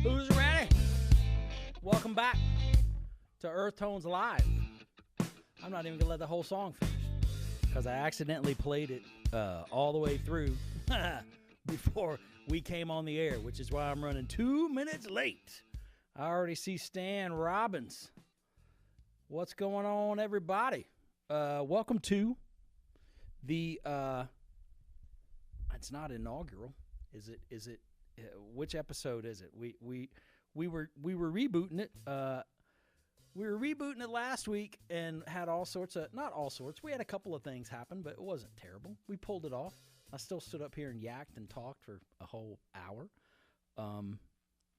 Who's ready? Welcome back to Earthtones Live. I'm not even going to let the whole song finish because I accidentally played it all the way through before we came on the air, which is why I'm running 2 minutes late. I already see Stan Robbins. What's going on, everybody? Welcome to the it's not inaugural, is it? Which episode is it? We were rebooting it. We were rebooting it last week and had all sorts of, not all sorts, we had a couple of things happen, but it wasn't terrible. We pulled it off. I still stood up here and yacked and talked for a whole hour.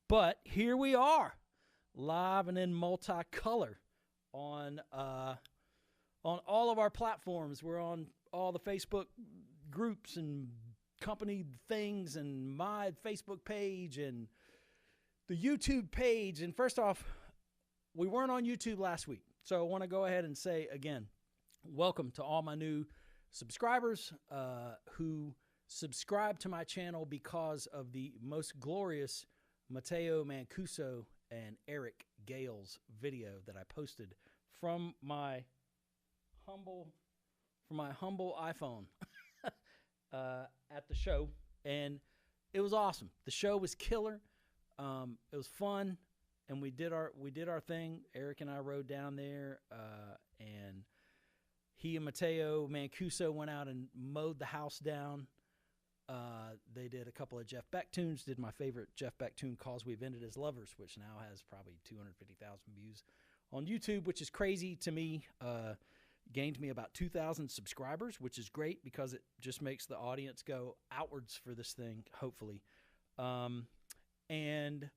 But here we are, live and in multicolor on all of our platforms. We're on all the Facebook groups and company things and my Facebook page and the YouTube page. And first off, we weren't on YouTube last week. So I want to go ahead and say again, welcome to all my new subscribers who subscribe to my channel because of the most glorious Matteo Mancuso and Eric Gale's video that I posted from my humble iPhone at the show, and it was awesome. The show was killer. It was fun, and we did our thing. Eric and I rode down there, and he and Matteo Mancuso went out and mowed the house down. They did a couple of Jeff Beck tunes, did my favorite Jeff Beck tune, Cause We've Ended as Lovers, which now has probably 250,000 views on YouTube, which is crazy to me. Gained me about 2,000 subscribers, which is great because it just makes the audience go outwards for this thing, hopefully. And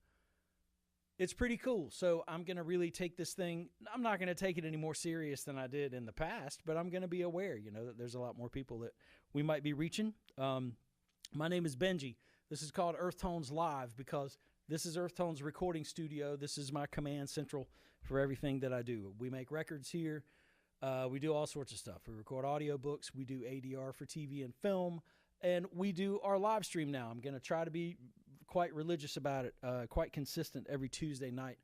it's pretty cool. So I'm going to really take this thing. I'm not going to take it any more serious than I did in the past, but I'm going to be aware, that there's a lot more people that we might be reaching. My name is Benji. This is called Earthtones Live because this is Earthtones recording studio. This is my command central for everything that I do. We make records here. We do all sorts of stuff. We record audiobooks. We do ADR for TV and film. And we do our live stream now. I'm going to try to be quite religious about it, quite consistent every Tuesday night.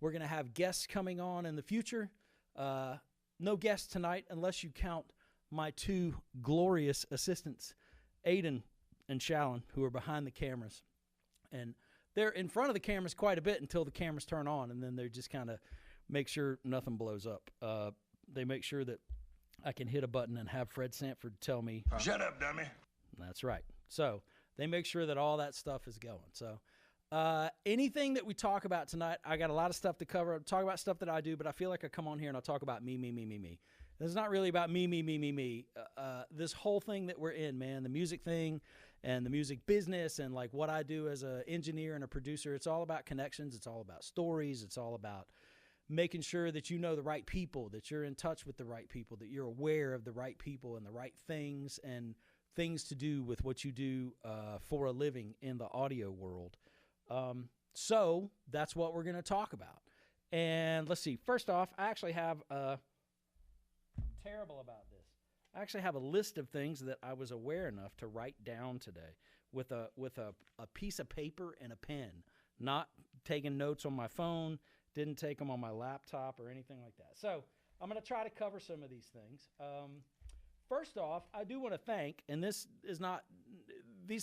We're going to have guests coming on in the future. No guests tonight unless you count my two glorious assistants, Aiden and Shallon, who are behind the cameras. And they're in front of the cameras quite a bit until the cameras turn on, and then they just kind of make sure nothing blows up. They make sure that I can hit a button and have Fred Sanford tell me, "Shut up, dummy." That's right. So they make sure that all that stuff is going. So anything that we talk about tonight, I got a lot of stuff to cover. I'll talk about stuff that I do, but I feel like I come on here and I'll talk about me. It's not really about me. This whole thing that we're in, man, the music thing and the music business and like what I do as an engineer and a producer, it's all about connections. It's all about stories. It's all about making sure that you know the right people, that you're in touch with the right people, that you're aware of the right people and the right things and things to do with what you do for a living in the audio world. So that's what we're going to talk about. And let's see. First off, I actually have I'm terrible about this. I actually have a list of things that I was aware enough to write down today with a piece of paper and a pen, not taking notes on my phone. Didn't take them on my laptop or anything like that. So I'm going to try to cover some of these things. First off, I do want to thank, and these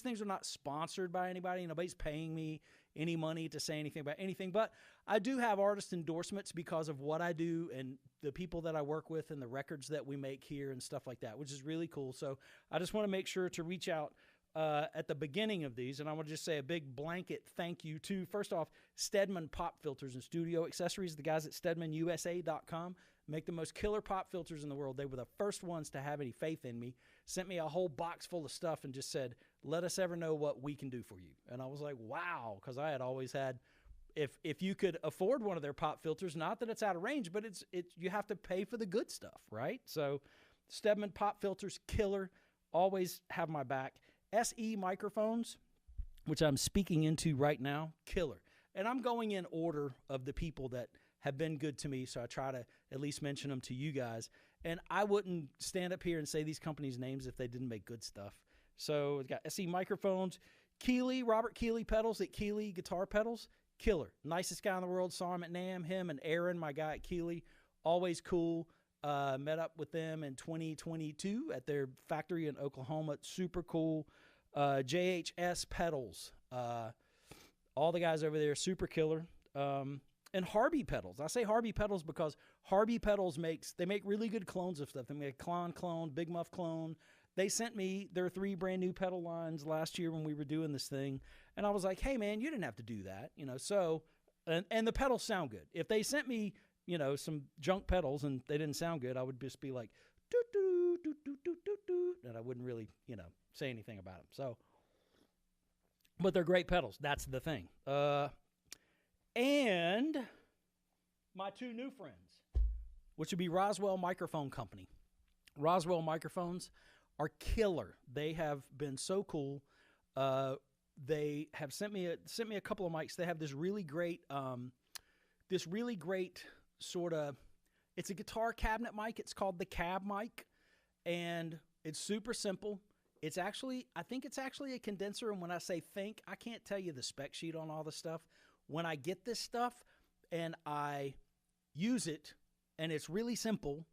things are not sponsored by anybody. Nobody's paying me any money to say anything about anything, but I do have artist endorsements because of what I do and the people that I work with and the records that we make here and stuff like that, which is really cool. So I just want to make sure to reach out at the beginning of these, and I want to just say a big blanket thank you to, first off, Stedman Pop Filters and Studio Accessories. The guys at StedmanUSA.com make the most killer pop filters in the world. They were the first ones to have any faith in me, sent me a whole box full of stuff and just said, let us ever know what we can do for you. And I was like, wow, because I had always had, if you could afford one of their pop filters, not that it's out of range, but it's you have to pay for the good stuff, right? So Stedman Pop Filters, killer, always have my back. SE microphones, which I'm speaking into right now, killer. And I'm going in order of the people that have been good to me, so I try to at least mention them to you guys. And I wouldn't stand up here and say these companies' names if they didn't make good stuff. So we've got SE microphones, Keeley, Robert Keeley pedals at Keeley Guitar Pedals, killer. Nicest guy in the world. Saw him at NAMM. Him and Aaron, my guy at Keeley, always cool. Met up with them in 2022 at their factory in Oklahoma. Super cool. JHS Pedals. All the guys over there, super killer. And Harvey Pedals. I say Harvey Pedals because Harvey Pedals they make really good clones of stuff. They make a clone, Big Muff clone. They sent me their 3 brand new pedal lines last year when we were doing this thing. And I was like, hey, man, you didn't have to do that. So, and the pedals sound good. If they sent me, some junk pedals and they didn't sound good, I would just be like, doo-doo, doo-doo, doo-doo, doo, and I wouldn't really, say anything about them. So, but they're great pedals. That's the thing. And my 2 new friends, which would be Roswell Microphone Company. Roswell Microphones are killer. They have been so cool. They have sent me a couple of mics. They have this really great sort of, it's a guitar cabinet mic. It's called the Cab mic, and it's super simple. I think it's actually a condenser, and when I say I can't tell you the spec sheet on all the stuff. When I get this stuff and I use it and it's really simple,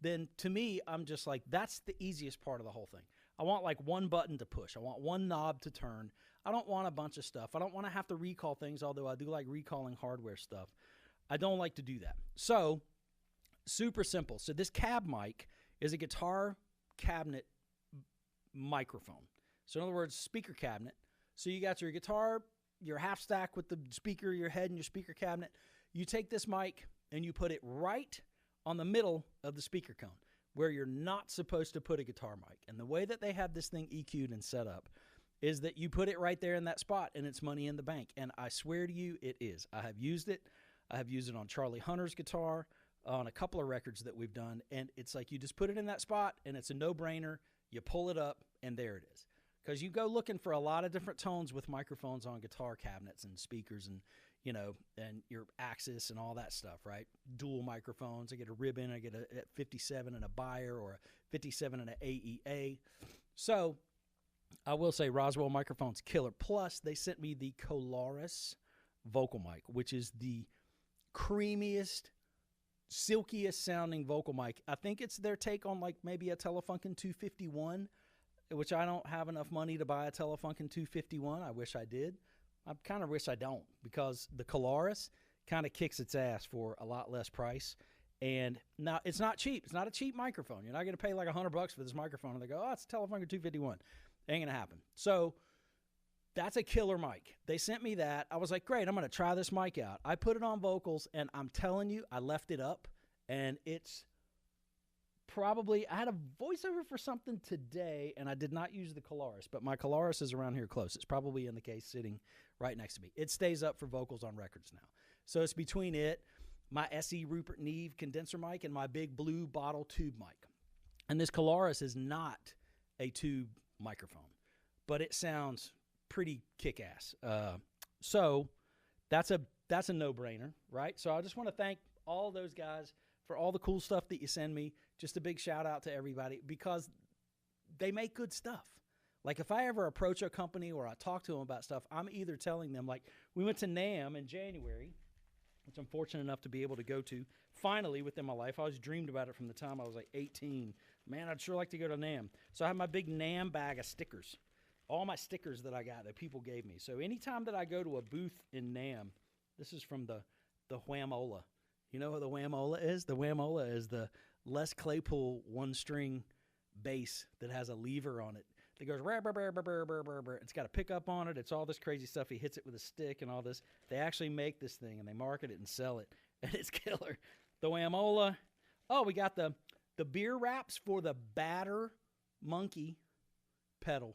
then to me, I'm just like, that's the easiest part of the whole thing. I want like one button to push. I want one knob to turn. I don't want a bunch of stuff. I don't want to have to recall things, although I do like recalling hardware stuff. I don't like to do that. So, super simple. So this Cab mic is a guitar cabinet microphone. So in other words, speaker cabinet. So you got your guitar, your half stack with the speaker, your head, and your speaker cabinet. You take this mic and you put it right on the middle of the speaker cone where you're not supposed to put a guitar mic. And the way that they have this thing EQ'd and set up is that you put it right there in that spot and it's money in the bank. And I swear to you, it is. I have used it. I have used it on Charlie Hunter's guitar, on a couple of records that we've done. And it's like you just put it in that spot and it's a no-brainer. You pull it up and there it is. Because you go looking for a lot of different tones with microphones on guitar cabinets and speakers and, and your Axis and all that stuff, right? Dual microphones. I get a ribbon. I get a 57 and a Beyer or a 57 and an AEA. So I will say Roswell Microphones killer. Plus, they sent me the Colaris vocal mic, which is the creamiest, silkiest sounding vocal mic. I think it's their take on like maybe a Telefunken 251, which I don't have enough money to buy a Telefunken 251. I wish I did. I kind of wish I don't, because the Colaris kind of kicks its ass for a lot less price. And now it's not cheap. It's not a cheap microphone. You're not going to pay like $100 for this microphone. And they go, oh, it's a Telefunken 251. Ain't going to happen. So that's a killer mic. They sent me that. I was like, great, I'm going to try this mic out. I put it on vocals, and I'm telling you, I left it up, and it's probably, I had a voiceover for something today, and I did not use the Colaris, but my Colaris is around here close. It's probably in the case sitting right next to me. It stays up for vocals on records now. So it's between it, my SE Rupert Neve condenser mic, and my big blue bottle tube mic. And this Colaris is not a tube microphone, but it sounds pretty kick-ass. So that's a no-brainer, right? So I just want to thank all those guys for all the cool stuff that you send me. Just a big shout-out to everybody, because they make good stuff. Like, if I ever approach a company or I talk to them about stuff, I'm either telling them, like, we went to NAMM in January, which I'm fortunate enough to be able to go to finally within my life. I always dreamed about it from the time I was like 18. Man, I'd sure like to go to NAMM. So I have my big NAMM bag of stickers, all my stickers that I got that people gave me. So anytime that I go to a booth in NAMM, this is from the Whamola. You know what the Whamola is? The Whamola is the Les Claypool one-string bass that has a lever on it that goes rah, rah, rah, rah, rah, rah, rah, rah. It's got a pickup on it. It's all this crazy stuff. He hits it with a stick and all this. They actually make this thing, and they market it and sell it, and it's killer. The Whamola. Oh, we got the beer wraps for the Badder Monkey pedal.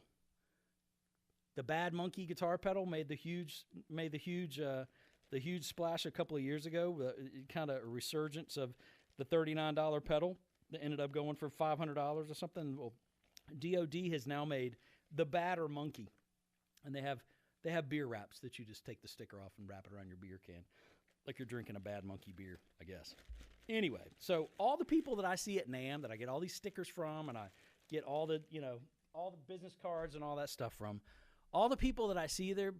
The Bad Monkey guitar pedal made the huge splash a couple of years ago. Kind of a resurgence of the $39 pedal that ended up going for $500 or something. Well, DOD has now made the Badder Monkey, and they have beer wraps that you just take the sticker off and wrap it around your beer can, like you're drinking a Bad Monkey beer, I guess. Anyway, so all the people that I see at NAMM that I get all these stickers from, and I get all the business cards and all that stuff from, all the people that I see there,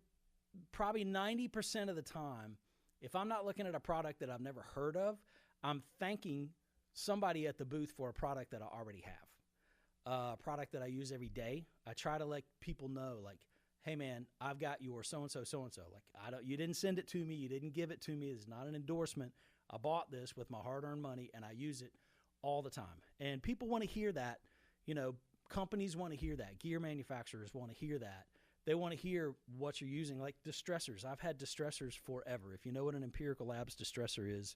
probably 90% of the time, if I'm not looking at a product that I've never heard of, I'm thanking somebody at the booth for a product that I already have, a product that I use every day. I try to let people know, like, hey man, I've got your so-and-so, so-and-so. Like, you didn't send it to me. You didn't give it to me. It's not an endorsement. I bought this with my hard-earned money, and I use it all the time. And people want to hear that. You know, companies want to hear that. Gear manufacturers want to hear that. They want to hear what you're using, like distressors. I've had distressors forever. If you know what an Empirical Labs distressor is,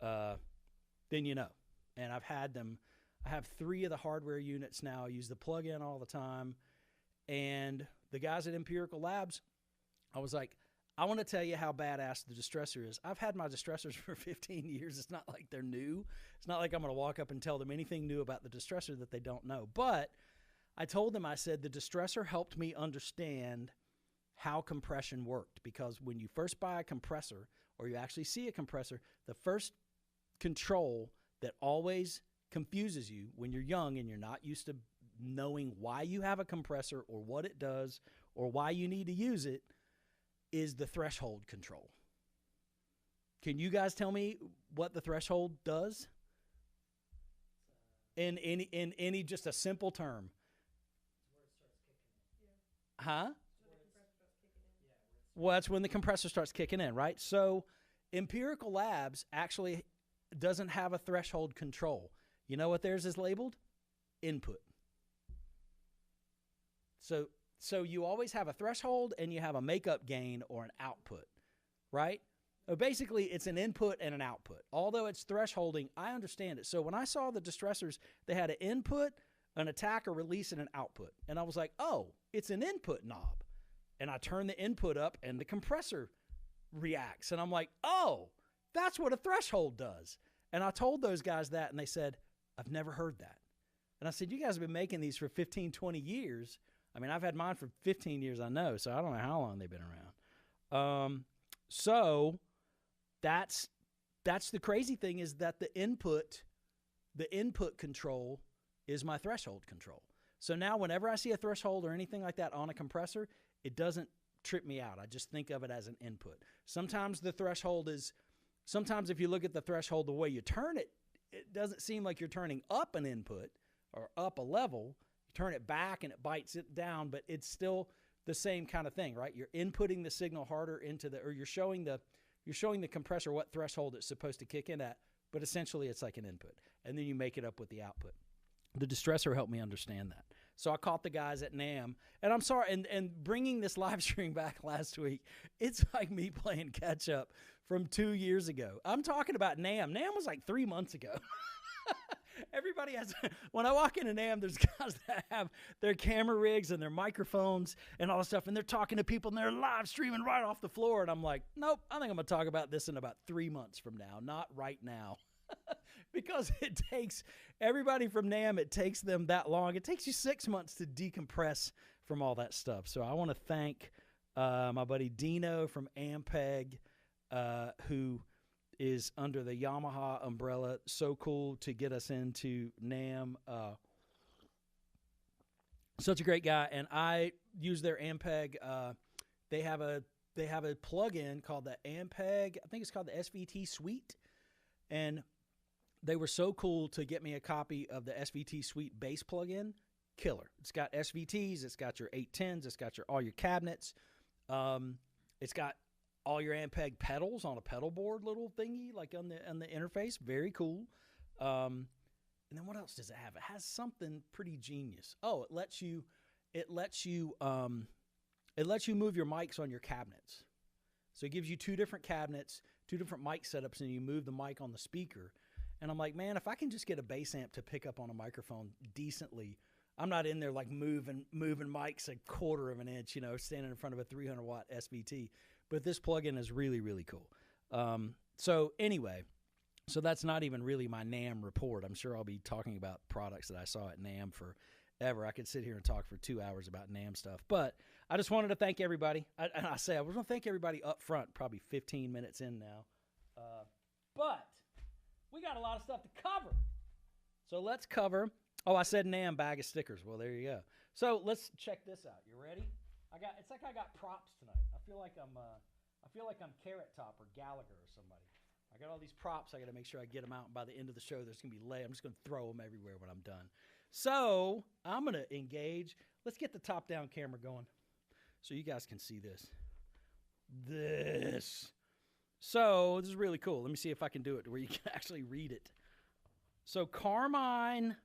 then you know. And I've had them. I have 3 of the hardware units now. I use the plug-in all the time. And the guys at Empirical Labs, I was like, I want to tell you how badass the distressor is. I've had my distressors for 15 years. It's not like they're new. It's not like I'm going to walk up and tell them anything new about the distressor that they don't know. But I told them, I said, the distressor helped me understand how compression worked. Because when you first buy a compressor, or you actually see a compressor, the first control that always confuses you when you're young and you're not used to knowing why you have a compressor or what it does or why you need to use it is the threshold control. Can you guys tell me what the threshold does? In any just a simple term. Huh? Well, that's when the compressor starts kicking in, right? So Empirical Labs actually doesn't have a threshold control. You know what theirs is labeled? Input. So you always have a threshold and you have a makeup gain or an output, right? So basically, it's an input and an output. Although it's thresholding, I understand it. So when I saw the distressors, they had an input, an attack, a release, and an output. And I was like, oh, it's an input knob. And I turn the input up and the compressor reacts. And I'm like, oh, that's what a threshold does. And I told those guys that, and they said, I've never heard that. And I said, you guys have been making these for 15, 20 years. I mean, I've had mine for 15 years, I know, so I don't know how long they've been around. So that's the crazy thing, is that the input control is my threshold control. So now whenever I see a threshold or anything like that on a compressor, it doesn't trip me out. I just think of it as an input. Sometimes if you look at the threshold, the way you turn it, it doesn't seem like you're turning up an input or up a level. You turn it back and it bites it down, but it's still the same kind of thing, right? You're inputting the signal harder or you're showing the compressor what threshold it's supposed to kick in at, but essentially it's like an input. And then you make it up with the output. The distressor helped me understand that. So I caught the guys at NAMM, and I'm sorry, and bringing this live stream back last week, it's like me playing catch up from 2 years ago. I'm talking about NAMM. NAMM was like 3 months ago. Everybody has, when I walk into NAMM, there's guys that have their camera rigs and their microphones and all this stuff, and they're talking to people, and they're live streaming right off the floor, and I'm like, nope, I think I'm going to talk about this in about 3 months from now, not right now. Because it takes everybody from NAMM, it takes them that long. It takes you 6 months to decompress from all that stuff. So I want to thank my buddy Dino from Ampeg, who is under the Yamaha umbrella. So cool to get us into NAMM. Such a great guy, and I use their Ampeg. They have a plug-in called the Ampeg. I think it's called the SVT Suite, and they were so cool to get me a copy of the SVT Suite bass plugin. Killer. It's got SVTs. It's got your 810s. It's got all your cabinets. It's got all your Ampeg pedals on a pedal board little thingy, like on the interface. Very cool. And then what else does it have? It has something pretty genius. Oh, it lets you move your mics on your cabinets. So it gives you 2 different cabinets, 2 different mic setups, and you move the mic on the speaker. And I'm like, man, if I can just get a bass amp to pick up on a microphone decently, I'm not in there like moving mics a quarter of an inch, standing in front of a 300-watt SVT. But this plugin is really, really cool. So anyway, so that's not even really my NAMM report. I'm sure I'll be talking about products that I saw at NAMM forever. I could sit here and talk for 2 hours about NAMM stuff. But I just wanted to thank everybody. I was going to thank everybody up front, probably 15 minutes in now. But we got a lot of stuff to cover. So let's cover. Oh, I said NAMM bag of stickers. Well, there you go. So let's check this out. You ready? It's like I got props tonight. I feel like I'm Carrot Top or Gallagher or somebody. I got all these props. I got to make sure I get them out. And by the end of the show, there's going to be I'm just going to throw them everywhere when I'm done. So I'm going to engage. Let's get the top-down camera going so you guys can see this. So this is really cool. Let me see if I can do it where you can actually read it. So Carmine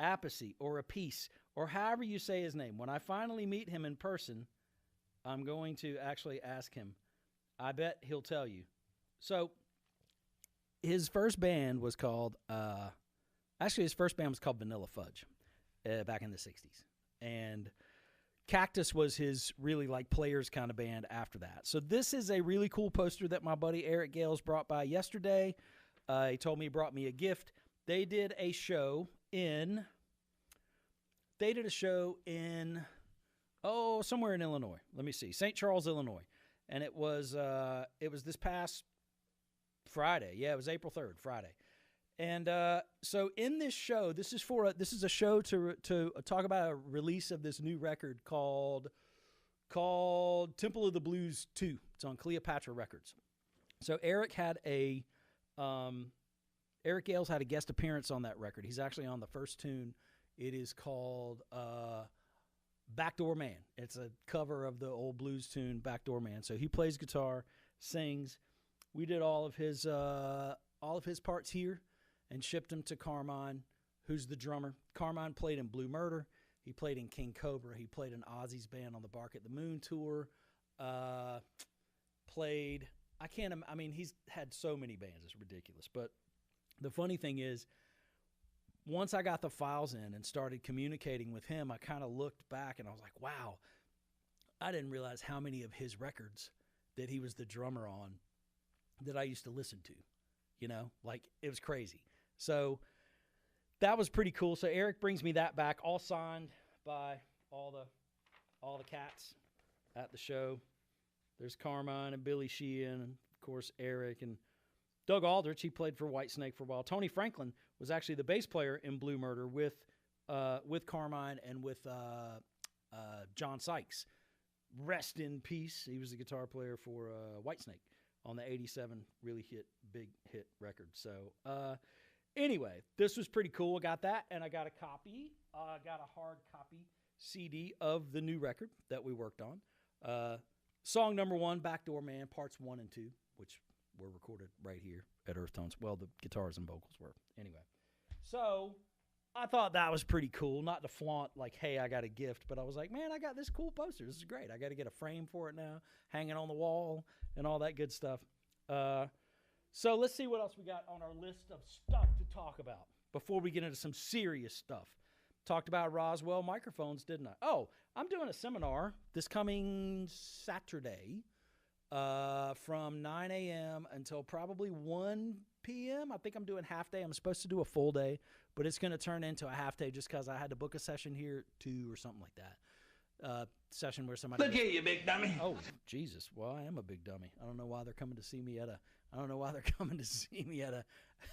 Appice or Appice, or however you say his name. When I finally meet him in person, I'm going to actually ask him. I bet he'll tell you. So his first band was called, Vanilla Fudge back in the 60s. And Cactus was his really like players kind of band after that. So this is a really cool poster that my buddy Eric Gales brought by yesterday. He told me he brought me a gift. They did a show in somewhere in Illinois. Let me see. St. Charles, Illinois. And it was this past Friday. Yeah, it was April 3rd, Friday. And so in this show, this is a show to talk about a release of this new record called Temple of the Blues 2. It's on Cleopatra Records. So Eric Gales had a guest appearance on that record. He's actually on the first tune. It is called Backdoor Man. It's a cover of the old blues tune Backdoor Man. So he plays guitar, sings. We did all of his parts here and shipped them to Carmine, who's the drummer. Carmine played in Blue Murder. He played in King Cobra. He played in Ozzy's band on the Bark at the Moon tour. He's had so many bands. It's ridiculous. But the funny thing is, once I got the files in and started communicating with him, I kind of looked back and I was like, wow, I didn't realize how many of his records that he was the drummer on that I used to listen to. Like it was crazy. So that was pretty cool. So Eric brings me that back, all signed by all the cats at the show. There's Carmine and Billy Sheehan, and of course Eric and Doug Aldrich. He played for Whitesnake for a while. Tony Franklin was actually the bass player in Blue Murder with Carmine and with John Sykes. Rest in peace. He was the guitar player for Whitesnake on the 87 really big hit record. So anyway, this was pretty cool. I got that, and I got a copy. I got a hard copy CD of the new record that we worked on. Song number 1, Backdoor Man, parts 1 and 2, which were recorded right here at Earthtones. Well, the guitars and vocals were. Anyway, so I thought that was pretty cool. Not to flaunt like, hey, I got a gift, but I was like, man, I got this cool poster. This is great. I got to get a frame for it now, hanging on the wall and all that good stuff. So let's see what else we got on our list of stuff to talk about before we get into some serious stuff. Talked about Roswell microphones, didn't I? Oh, I'm doing a seminar this coming Saturday from 9 a.m. until probably 1 p.m. I think I'm doing half day. I'm supposed to do a full day, but it's going to turn into a half day just because I had to book a session here too or something like that. Session where somebody... Look here, you big dummy. Oh, Jesus. Well, I am a big dummy. I don't know why they're coming to see me at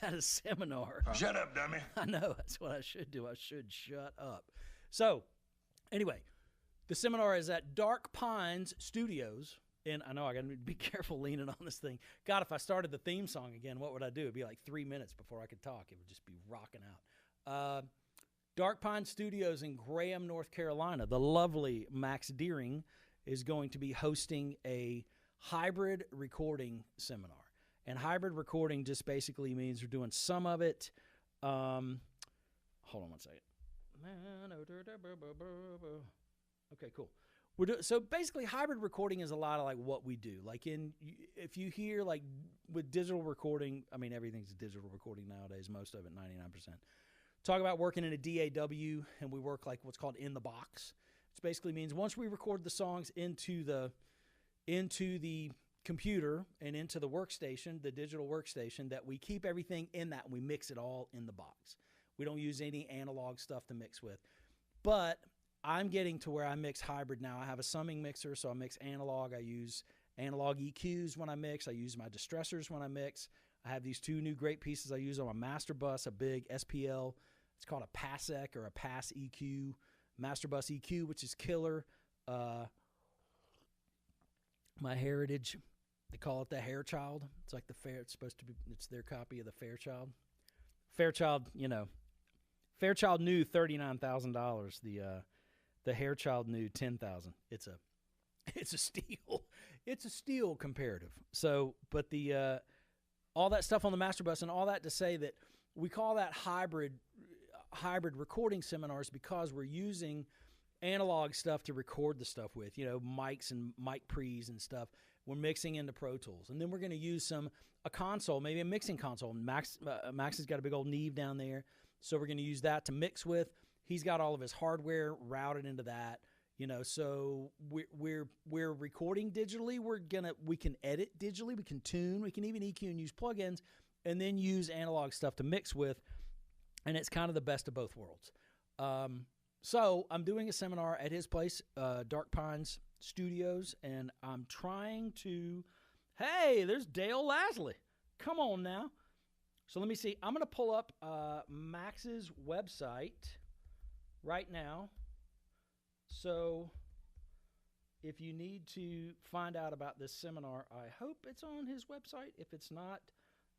a seminar. Shut up, dummy. I know. That's what I should do. I should shut up. So, anyway, the seminar is at Dark Pines Studios. And I know I got to be careful leaning on this thing. God, if I started the theme song again, what would I do? It'd be like 3 minutes before I could talk. It would just be rocking out. Dark Pine Studios in Graham, North Carolina. The lovely Max Deering is going to be hosting a hybrid recording seminar. And hybrid recording just basically means we're doing some of it. Hold on one second. Okay, cool. So basically, hybrid recording is a lot of like what we do. Like if you hear like with digital recording, I mean everything's digital recording nowadays. Most of it, 99%. Talk about working in a DAW, and we work like what's called in the box. Which basically means once we record the songs into the computer and into the workstation, the digital workstation, that we keep everything in that and we mix it all in the box. We don't use any analog stuff to mix with. But I'm getting to where I mix hybrid now. I have a summing mixer, so I mix analog. I use analog EQs when I mix. I use my distressors when I mix. I have these 2 new great pieces I use on my master bus, a big SPL. It's called a PASEC or a Pass EQ, master bus EQ, which is killer. My Heritage, they call it the Hairchild. It's like the fair. It's supposed to be. It's their copy of the Fairchild. Fairchild, Fairchild new $39,000. The Hairchild new $10,000. It's a steal. It's a steal comparative. So, but the all that stuff on the master bus and all that to say that we call that hybrid recording seminars because we're using analog stuff to record the stuff with, mics and mic pre's and stuff. We're mixing into Pro Tools, and then we're going to use a console, maybe a mixing console. Max has got a big old Neve down there, so we're going to use that to mix with. He's got all of his hardware routed into that. So we're recording digitally. We can edit digitally. We can tune. We can even EQ and use plugins, and then use analog stuff to mix with. And it's kind of the best of both worlds. So I'm doing a seminar at his place, Dark Pines Studios, and I'm trying to. Hey, there's Dale Lasley. Come on now. So let me see. I'm going to pull up Max's website right now. So if you need to find out about this seminar, I hope it's on his website. If it's not,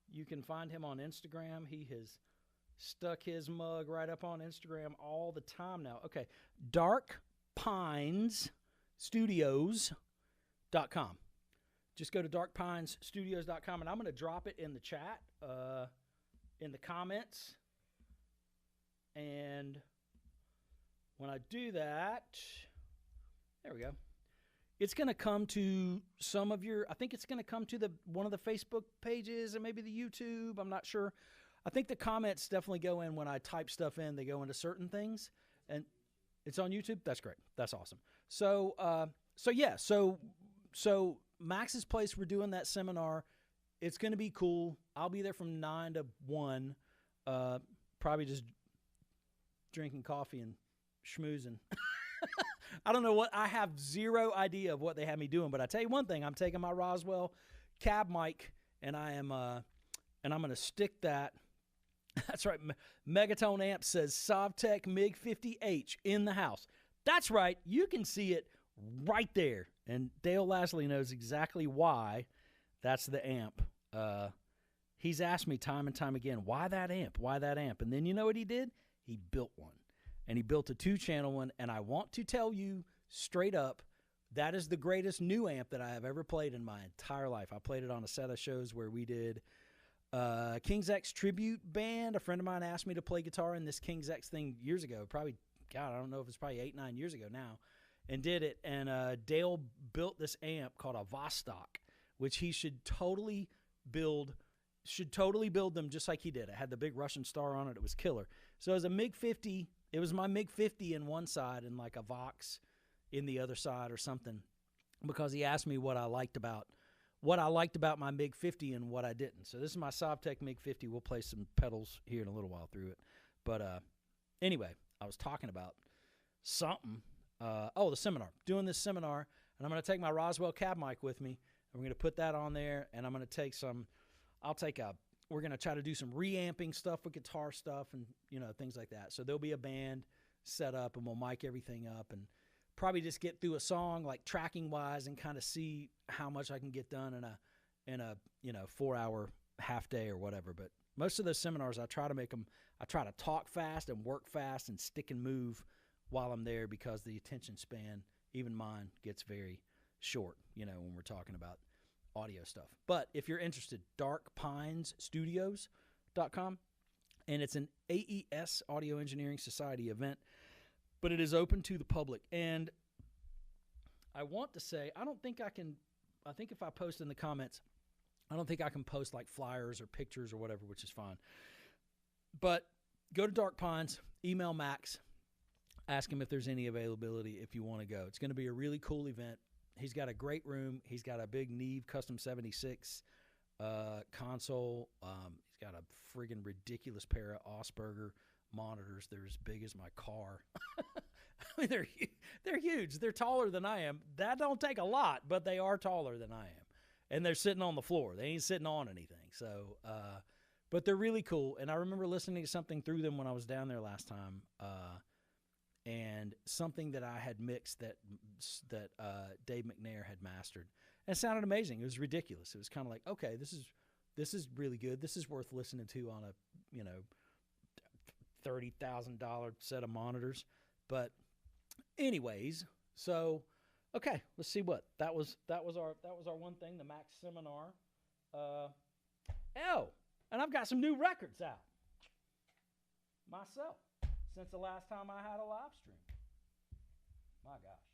you can find him on Instagram. He has stuck his mug right up on Instagram all the time now. Okay, darkpinestudios.com. Just go to darkpinestudios.com, and I'm going to drop it in the chat, in the comments. And when I do that, there we go. It's going to come to some of I think it's going to come to one of the Facebook pages and maybe the YouTube. I'm not sure. I think the comments definitely go in when I type stuff in. They go into certain things, and it's on YouTube. That's great. That's awesome. So Max's place, we're doing that seminar. It's going to be cool. I'll be there from 9 to 1, probably just drinking coffee and schmoozing. I don't know what. I have zero idea of what they have me doing, but I tell you one thing: I'm taking my Roswell cab mic, and I'm going to stick that. That's right. Megatone Amp says Sovtech MiG-50H in the house. That's right. You can see it right there. And Dale Lasley knows exactly why that's the amp. He's asked me time and time again, why that amp? Why that amp? And then you know what he did? He built one. And he built a 2-channel one. And I want to tell you straight up, that is the greatest new amp that I have ever played in my entire life. I played it on a set of shows where we did King's X tribute band. A friend of mine asked me to play guitar in this King's X thing years ago. Probably, God, I don't know if it's probably 8-9 years ago now. And did it. And Dale built this amp called a Vostok, which he should totally build them just like he did. It had the big Russian star on it. It was killer. So it was a MiG-50. It was my MiG-50 in one side and like a Vox in the other side or something, because he asked me what I liked about my MiG-50 and what I didn't. So this is my Sovtech MiG-50. We'll play some pedals here in a little while through it. But anyway, I was talking about something. The seminar. Doing this seminar, and I'm going to take my Roswell cab mic with me, and we're going to put that on there, and I'm going to take we're going to try to do some reamping stuff with guitar stuff and, things like that. So there'll be a band set up, and we'll mic everything up and probably just get through a song like tracking wise and kind of see how much I can get done in a 4-hour half day or whatever. But most of those seminars, I try to talk fast and work fast and stick and move while I'm there, because the attention span, even mine, gets very short, when we're talking about audio stuff. But if you're interested, darkpinestudios.com, and it's an AES, Audio Engineering Society event, but it is open to the public. And I want to say, I think if I post in the comments, I don't think I can post like flyers or pictures or whatever, which is fine. But go to Dark Pines, email Max, ask him if there's any availability if you want to go. It's going to be a really cool event. He's got a great room. He's got a big Neve Custom 76 console. He's got a friggin' ridiculous pair of Ausberger monitors. They're as big as my car. I mean, they're huge. They're taller than I am. That don't take a lot, but they are taller than I am. And they're sitting on the floor. They ain't sitting on anything. So, but they're really cool. And I remember listening to something through them when I was down there last time. and something that I had mixed that Dave McNair had mastered. And it sounded amazing. It was ridiculous. It was kind of like, okay, this is really good. This is worth listening to on a, $30,000 set of monitors. But anyways, so okay, let's see what that was our one thing, the Max Seminar. And I've got some new records out myself since the last time I had a live stream. My gosh,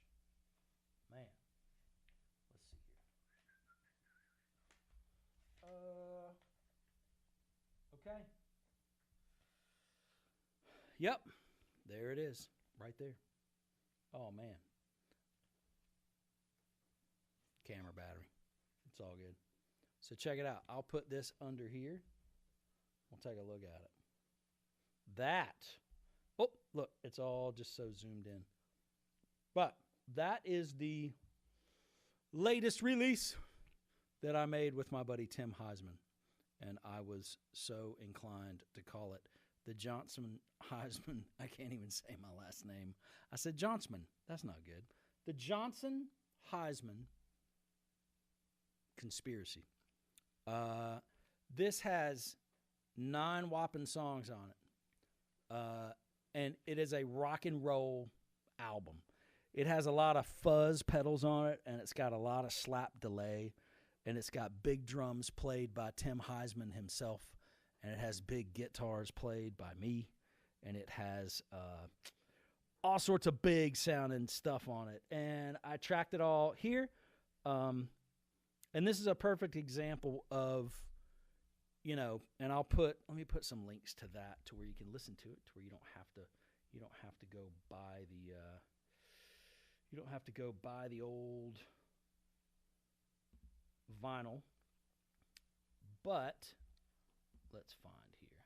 man. Let's see here. Okay. Yep, there it is, right there. Oh man. Camera battery. It's all good. So check it out. I'll put this under here. We'll take a look at it. That. Oh, look, it's all just so zoomed in. But that is the latest release that I made with my buddy Tim Heisman. And I was so inclined to call it the Johnson Heisman. I can't even say my last name. I said Johnsman. That's not good. The Johnson Heisman Conspiracy. This has 9 whopping songs on it. And it is a rock and roll album. It has a lot of fuzz pedals on it, and it's got a lot of slap delay, and it's got big drums played by Tim Heisman himself, and it has big guitars played by me, and it has all sorts of big sounding stuff on it. And I tracked it all here. And this is a perfect example of, and let me put some links to that to where you can listen to it, to where you don't have to go buy the old vinyl. But let's find here.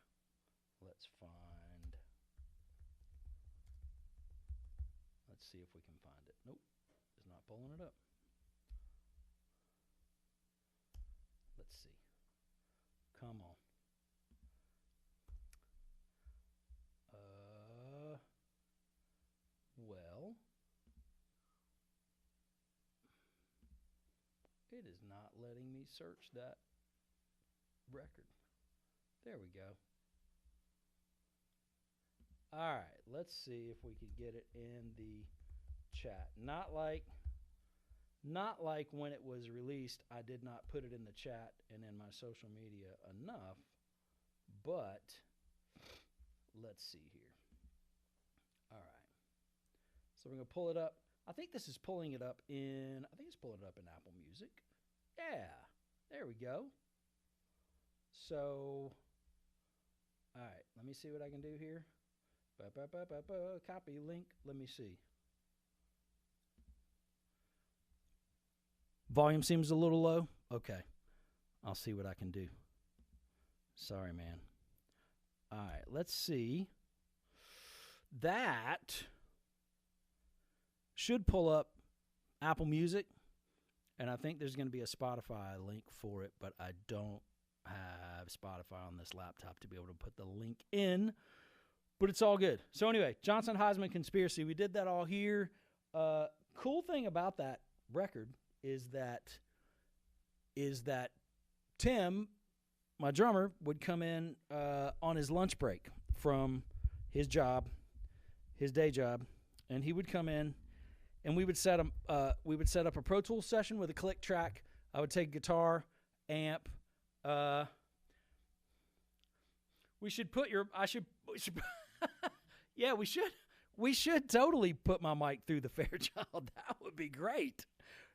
Let's see if we can find it. Nope, it's not pulling it up. Let's see. Come on. Well, it is not letting me search that record. There we go. All right, let's see if we could get it in the chat. Not like when it was released, I did not put it in the chat and in my social media enough, but let's see here. All right. So we're going to pull it up. I think this is pulling it up in Apple Music. Yeah, there we go. So, all right, let me see what I can do here. Copy link. Let me see. Volume seems a little low. Okay. I'll see what I can do. Sorry, man. All right. Let's see. That should pull up Apple Music. And I think there's going to be a Spotify link for it, but I don't have Spotify on this laptop to be able to put the link in. But it's all good. So anyway, Johnson Heisman Conspiracy. We did that all here. Cool thing about that record is that Tim, my drummer, would come in on his lunch break from his day job, and he would come in, and we would set up a Pro Tools session with a click track. I would take guitar, amp. We should yeah, we should totally put my mic through the Fairchild. That would be great.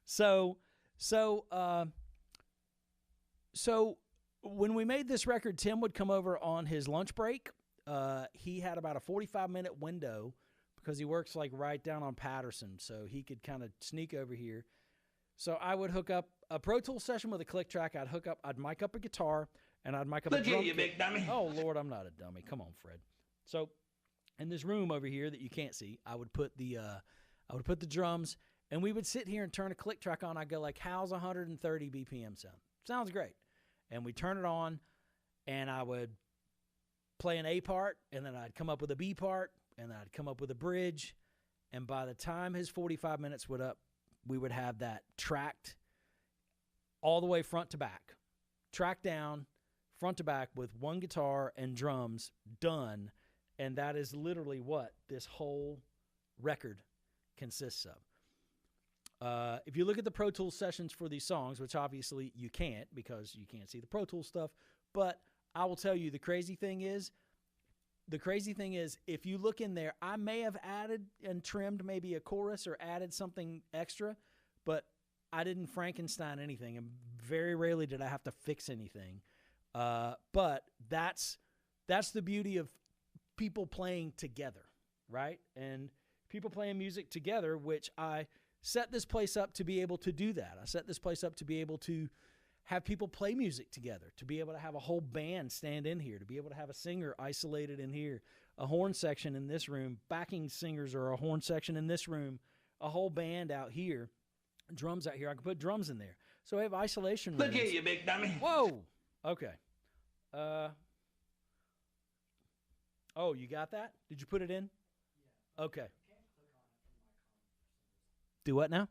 So when we made this record, Tim would come over on his lunch break. He had about a 45-minute window because he works like right down on Patterson, so he could kind of sneak over here. So I would hook up a Pro Tools session with a click track. I'd mic up a guitar, and I'd mic up a drum kit. Look at you, big dummy. Oh, Lord, I'm not a dummy. Come on, Fred. So in this room over here that you can't see, I would put the drums, and we would sit here and turn a click track on. I'd go like, how's 130 BPM sound? Sounds great. And we turn it on, and I would play an A part, and then I'd come up with a B part, and then I'd come up with a bridge, And by the time his 45 minutes would up, we would have that tracked all the way front to back, tracked down, front to back with one guitar and drums done. And that is literally what this whole record consists of. If you look at the Pro Tools sessions for these songs, which obviously you can't because you can't see the Pro Tools stuff, but I will tell you the crazy thing is, if you look in there, I may have added and trimmed maybe a chorus or added something extra, but I didn't Frankenstein anything, and very rarely did I have to fix anything. But that's the beauty of people playing together, right? And people playing music together, which I set this place up to be able to do that. I set this place up to be able to have people play music together, to be able to have a whole band stand in here, to be able to have a singer isolated in here, a horn section in this room, backing singers or a horn section in this room, a whole band out here, drums out here. I can put drums in there. So I have isolation rooms. Look here, you big dummy. Whoa. Okay. Oh, you got that? Did you put it in? Yeah. Okay. Do what now?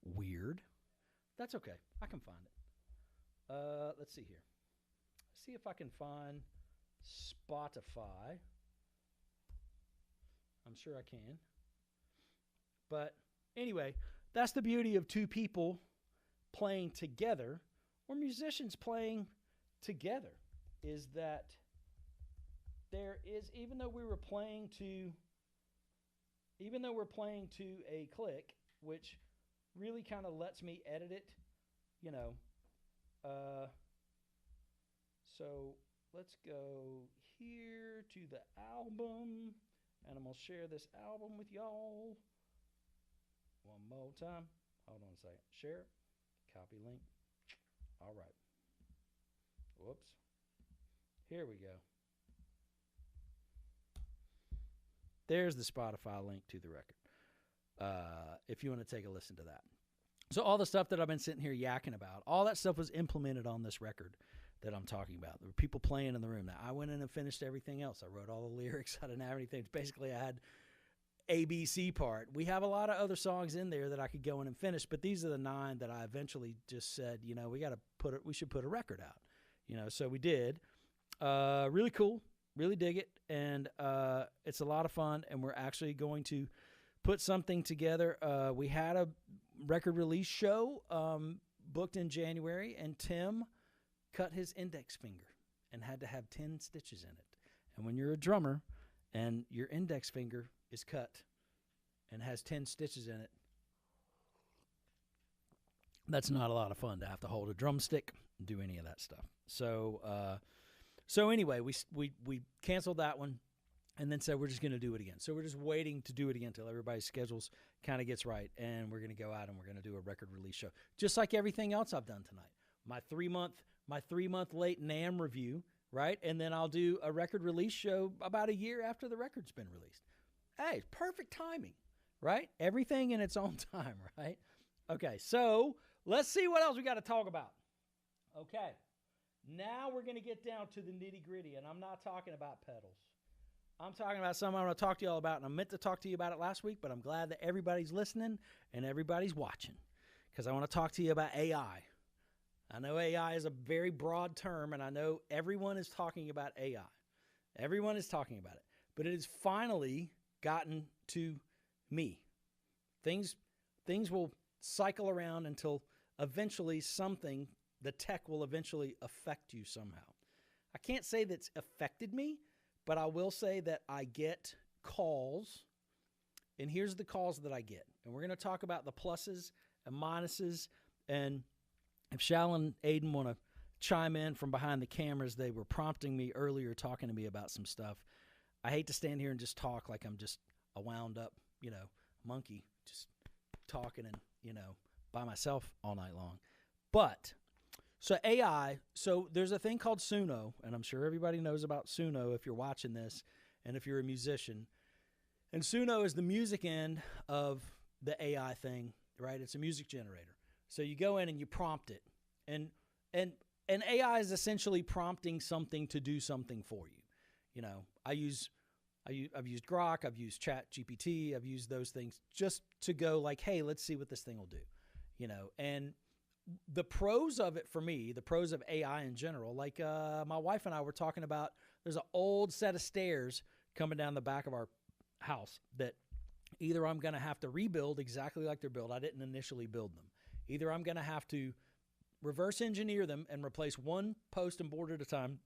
Weird. That's okay. I can find it. Let's see here. See if I can find Spotify. I'm sure I can. But anyway, that's the beauty of two people playing together, or musicians playing together, is that there is, even though we're playing to a click, which really kind of lets me edit it, you know. So let's go here to the album, and I'm going to share this album with y'all one more time. Hold on a second. Share, copy link. All right. Whoops. Here we go. There's the Spotify link to the record, if you want to take a listen to that. So all the stuff that I've been sitting here yakking about, all that stuff was implemented on this record that I'm talking about. There were people playing in the room. Now, I went in and finished everything else. I wrote all the lyrics. I didn't have anything. Basically, I had ABC part. We have a lot of other songs in there that I could go in and finish, but these are the 9 that I eventually just said, you know, we should put a record out. You know, so we did. Really cool. Really dig it, and it's a lot of fun, and we're actually going to put something together. We had a record release show booked in January, and Tim cut his index finger and had to have 10 stitches in it. And when you're a drummer and your index finger is cut and has 10 stitches in it, that's not a lot of fun to have to hold a drumstick and do any of that stuff. So anyway, we canceled that one and then said we're just going to do it again. So we're just waiting to do it again until everybody's schedules kind of gets right, and we're going to go out and we're going to do a record release show, just like everything else I've done tonight. My 3-month late NAMM review, right? And then I'll do a record release show about a year after the record's been released. Hey, perfect timing, right? Everything in its own time, right? Okay, so let's see what else we got to talk about. Okay. Now we're going to get down to the nitty-gritty, and I'm not talking about pedals. I'm talking about something I'm going to talk to you all about, and I meant to talk to you about it last week, but I'm glad that everybody's listening and everybody's watching, because I want to talk to you about AI. I know AI is a very broad term, and I know everyone is talking about AI. Everyone is talking about it, but it has finally gotten to me. Things will cycle around until eventually the tech will eventually affect you somehow. I can't say that's affected me, but I will say that I get calls, and here's the calls that I get. And we're going to talk about the pluses and minuses, and if Shal and Aiden want to chime in from behind the cameras, they were prompting me earlier, talking to me about some stuff. I hate to stand here and just talk like I'm just a wound up, monkey, just talking and, by myself all night long. But so AI, so there's a thing called Suno, and I'm sure everybody knows about Suno if you're watching this and if you're a musician. And Suno is the music end of the AI thing, right? It's a music generator. So you go in and you prompt it. And AI is essentially prompting something to do something for you. I use I've used Grok, I've used Chat GPT, I've used those things just to go like, hey, let's see what this thing will do, and the pros of it for me, the pros of AI in general, like my wife and I were talking about, there's an old set of stairs coming down the back of our house that either I'm going to have to rebuild exactly like they're built. I didn't initially build them. Either I'm going to have to reverse engineer them and replace one post and board at a time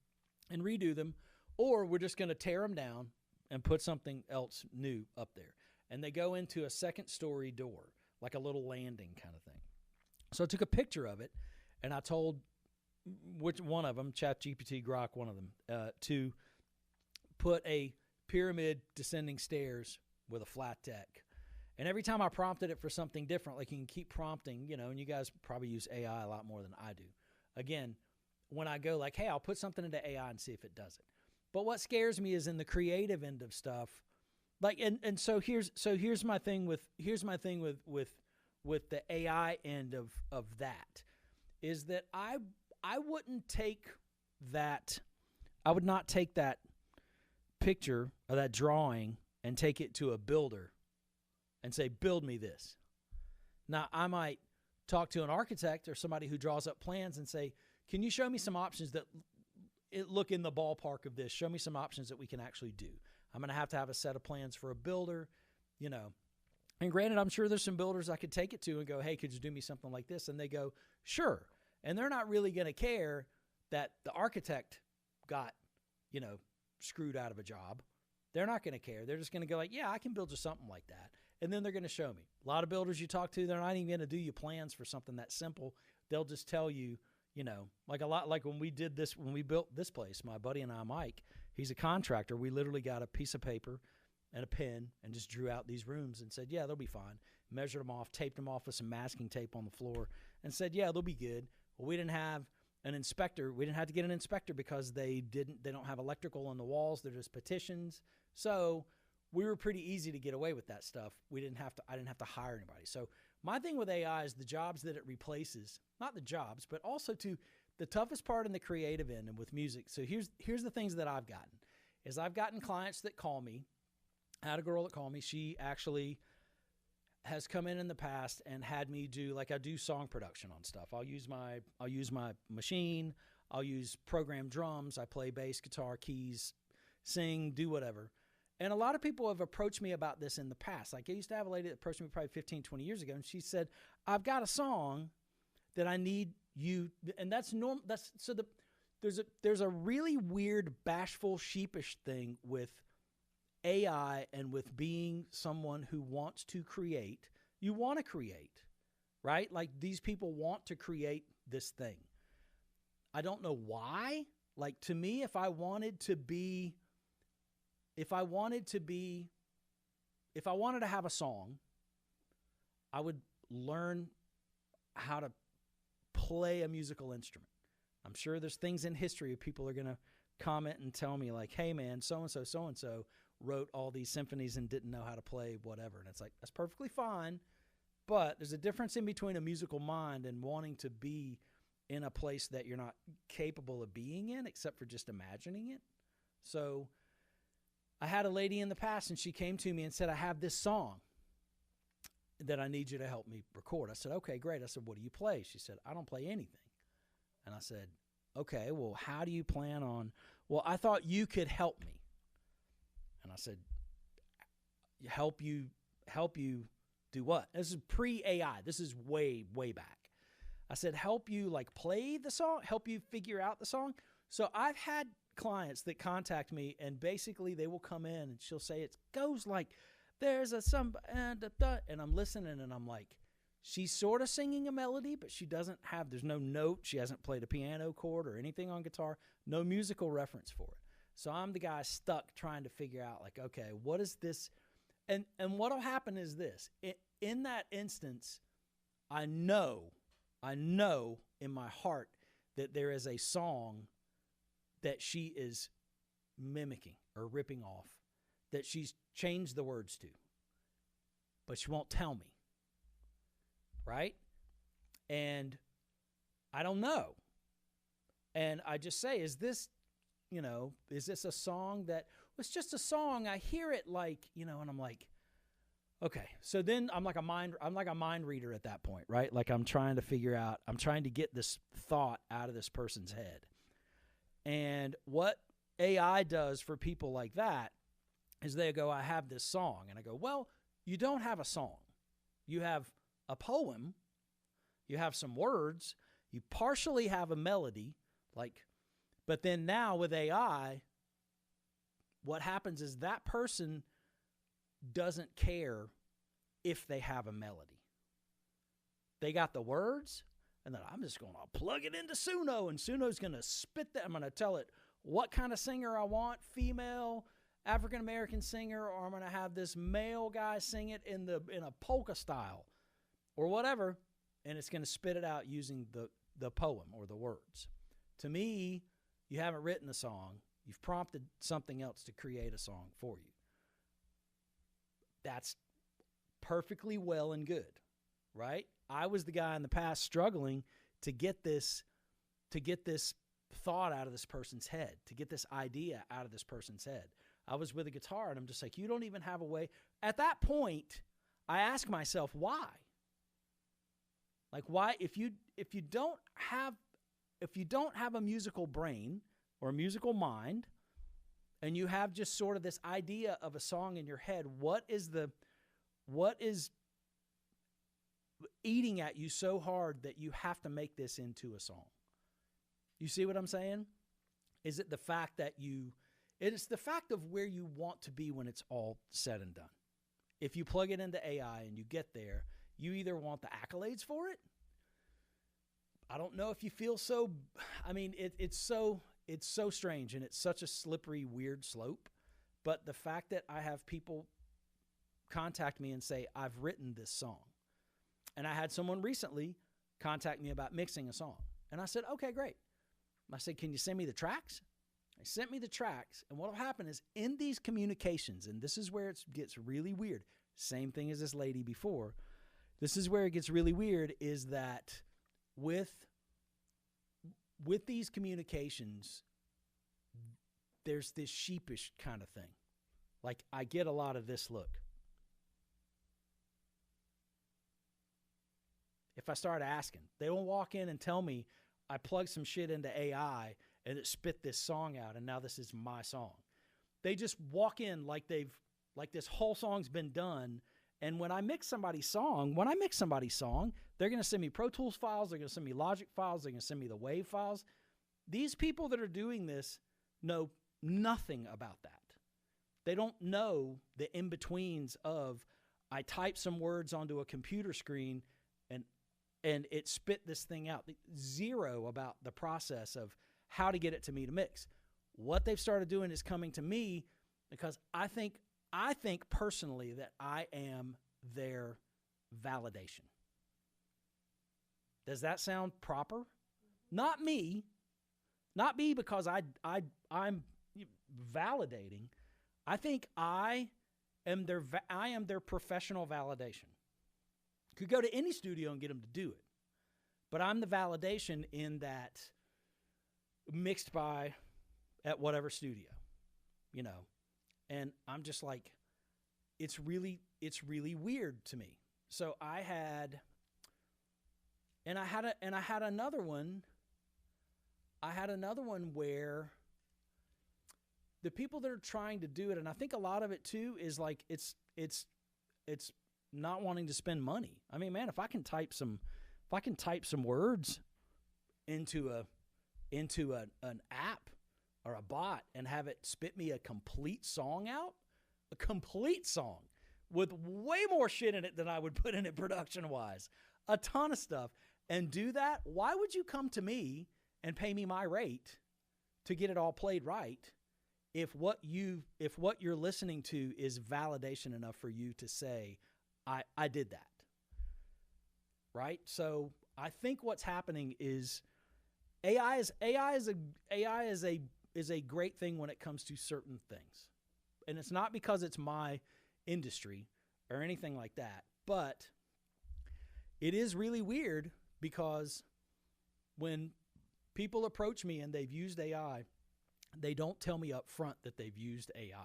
and redo them, or we're just going to tear them down and put something else new up there. And they go into a second story door, like a little landing kind of thing. So I took a picture of it, and I told which one of them, ChatGPT, Grok, one of them, to put a pyramid descending stairs with a flat deck. And every time I prompted it for something different, like you can keep prompting, and you guys probably use AI a lot more than I do. Again, when I go like, hey, I'll put something into AI and see if it does it. But what scares me is in the creative end of stuff. Like, and so here's my thing with the AI end of that, is that I wouldn't take that, I would not take that picture or that drawing and take it to a builder and say, build me this. Now, I might talk to an architect or somebody who draws up plans and say, can you show me some options that look in the ballpark of this? Show me some options that we can actually do. I'm going to have a set of plans for a builder, And granted, I'm sure there's some builders I could take it to and go, hey, could you do me something like this? And they go, sure. And they're not really going to care that the architect got, screwed out of a job. They're not going to care. They're just going to go like, yeah, I can build you something like that. And then they're going to show me. A lot of builders you talk to, they're not even going to do you plans for something that simple. They'll just tell you, like when we built this place, my buddy and I, Mike, he's a contractor. We literally got a piece of paper and a pen and just drew out these rooms and said, yeah, they'll be fine. Measured them off, taped them off with some masking tape on the floor and said, yeah, they'll be good. Well, we didn't have an inspector. We didn't have to get an inspector because they don't have electrical on the walls. They're just petitions. So we were pretty easy to get away with that stuff. I didn't have to hire anybody. So my thing with AI is the jobs that it replaces, not the jobs, but also to the toughest part in the creative end and with music. So here's the things that I've gotten is I've gotten clients that call me. I had a girl that called me. She actually has come in the past and had me do, I do song production on stuff. I'll use my machine. I'll use programmed drums. I play bass, guitar, keys, sing, do whatever. And a lot of people have approached me about this in the past. Like I used to have a lady that approached me probably 15, 20 years ago, and she said, I've got a song that I need you, and that's normal. There's a really weird, bashful, sheepish thing with AI and with being someone who wants to create. You want to create, right? Like these people want to create this thing. I don't know why. Like to me, if I wanted to have a song, I would learn how to play a musical instrument. I'm sure there's things in history people are going to comment and tell me like, hey man, so-and-so wrote all these symphonies and didn't know how to play whatever. And it's like, that's perfectly fine. But there's a difference in between a musical mind and wanting to be in a place that you're not capable of being in except for just imagining it. So I had a lady in the past and she came to me and said, I have this song that I need you to help me record. I said, okay, great. I said, what do you play? She said, I don't play anything. And I said, okay, well, how do you plan on, well, I thought you could help me. And I said, help you do what? This is pre-AI. This is way, way back. I said, help you like play the song, help you figure out the song. So I've had clients that contact me and basically they will come in and she'll say, it goes like, there's a some, and I'm listening and I'm like, she's sort of singing a melody, but she doesn't have, there's no note. She hasn't played a piano chord or anything on guitar, no musical reference for it. So I'm the guy stuck trying to figure out like, okay, what is this? And what'll happen is this, in that instance, I know in my heart that there is a song that she is mimicking or ripping off that she's changed the words to, but she won't tell me. Right? And I don't know. And I just say, is this a song that, it's just a song. I hear it like, and I'm like, okay. So then I'm like a mind reader at that point, right? Like I'm trying to get this thought out of this person's head. And what AI does for people like that is they go, I have this song. And I go, well, you don't have a song. You have a poem. You have some words. You partially have a melody. But then now with AI, what happens is that person doesn't care if they have a melody. They got the words, and then I'm just going to plug it into Suno, and Suno's going to spit that. I'm going to tell it what kind of singer I want, female, African-American singer, or I'm going to have this male guy sing it in a polka style or whatever, and it's going to spit it out using the poem or the words. To me, you haven't written a song. You've prompted something else to create a song for you. That's perfectly well and good, right? I was the guy in the past struggling to get this thought out of this person's head, to get this idea out of this person's head. I was with a guitar, and I'm just like, you don't even have a way. At that point, I ask myself, why? Like, why? If you don't have a musical brain or a musical mind, and you have just sort of this idea of a song in your head, what is eating at you so hard that you have to make this into a song? You see what I'm saying? Is it the fact that it is the fact of where you want to be when it's all said and done. If you plug it into AI and you get there, you either want the accolades for it. I don't know if you feel so. I mean, it's so strange, and it's such a slippery, weird slope. But the fact that I have people contact me and say, I've written this song. And I had someone recently contact me about mixing a song. And I said, okay, great. I said, can you send me the tracks? They sent me the tracks. And what will happen is in these communications, and this is where it gets really weird, same thing as this lady before, this is where it gets really weird, is that with these communications, there's this sheepish kind of thing. Like, I get a lot of this look. If I start asking, they will walk in and tell me I plugged some shit into AI and it spit this song out, and now this is my song. They just walk in like this whole song's been done. And when I mix somebody's song, they're going to send me Pro Tools files, they're going to send me Logic files, they're going to send me the WAV files. These people that are doing this know nothing about that. They don't know the in-betweens of, I type some words onto a computer screen and it spit this thing out. Zero about the process of how to get it to me to mix. What they've started doing is coming to me because I think personally that I am their validation. Does that sound proper? Not me because I'm validating. I think I am their professional validation. Could go to any studio and get them to do it. But I'm the validation in that mixed by at whatever studio, And I'm just like, it's really weird to me. So I had another one. I had another one where the people that are trying to do it, and I think a lot of it too is like it's not wanting to spend money. I mean, man, if I can type some words into an app or a bot and have it spit me a complete song out, a complete song with way more shit in it than I would put in it production-wise, a ton of stuff, and do that, why would you come to me and pay me my rate to get it all played right if what you're listening to is validation enough for you to say, I did that, right? So I think what's happening is AI is a great thing when it comes to certain things, and it's not because it's my industry or anything like that, but it is really weird because when people approach me and they've used AI they don't tell me up front that they've used AI.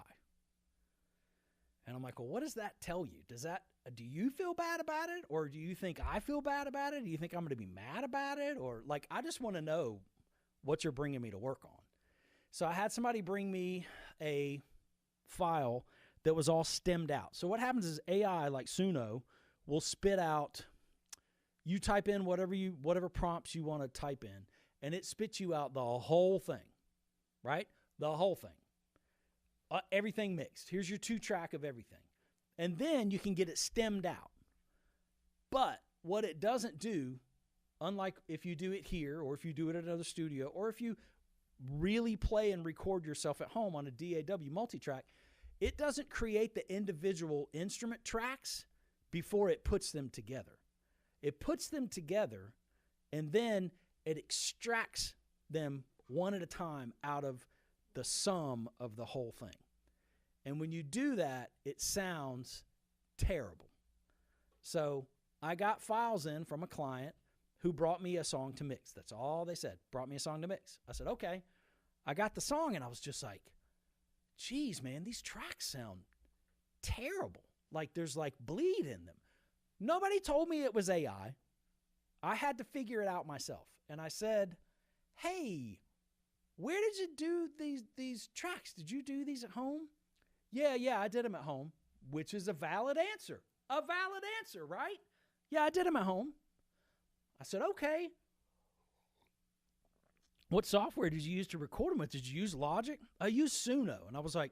And I'm like, well, what does that tell you? Do you feel bad about it? Or do you think I feel bad about it? Do you think I'm going to be mad about it? Or like, I just want to know what you're bringing me to work on. So I had somebody bring me a file that was all stemmed out. So what happens is AI, like Suno, will spit out, you type in whatever prompts you want to type in, and it spits you out the whole thing, right? The whole thing. Everything mixed. Here's your 2-track of everything. And then you can get it stemmed out. But what it doesn't do, unlike if you do it here or if you do it at another studio or if you really play and record yourself at home on a DAW multitrack, it doesn't create the individual instrument tracks before it puts them together. It puts them together and then it extracts them one at a time out of the sum of the whole thing. And when you do that, it sounds terrible. So I got files in from a client who brought me a song to mix. That's all they said. Brought me a song to mix. I said, okay. I got the song and I was just like, geez, man, these tracks sound terrible. Like there's like bleed in them. Nobody told me it was AI. I had to figure it out myself. And I said, hey, where did you do these tracks? Did you do these at home? Yeah, I did them at home, which is a valid answer. A valid answer, right? Yeah, I did them at home. I said, okay. What software did you use to record them with? Did you use Logic? I used Suno. And I was like,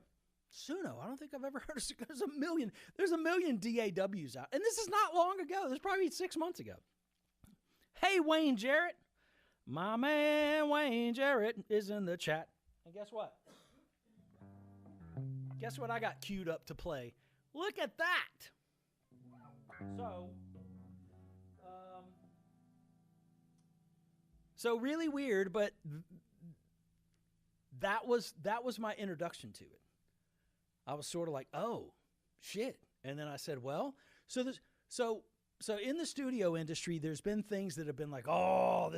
Suno? I don't think I've ever heard of Suno. There's a million DAWs out. And this is not long ago. This is probably 6 months ago. Hey, Wayne Jarrett. My man Wayne Jarrett is in the chat. And guess what? Guess what I got queued up to play? Look at that. So really weird, but that was my introduction to it. I was sort of like, oh, shit. And then I said, well, so in the studio industry, there's been things that have been like, oh,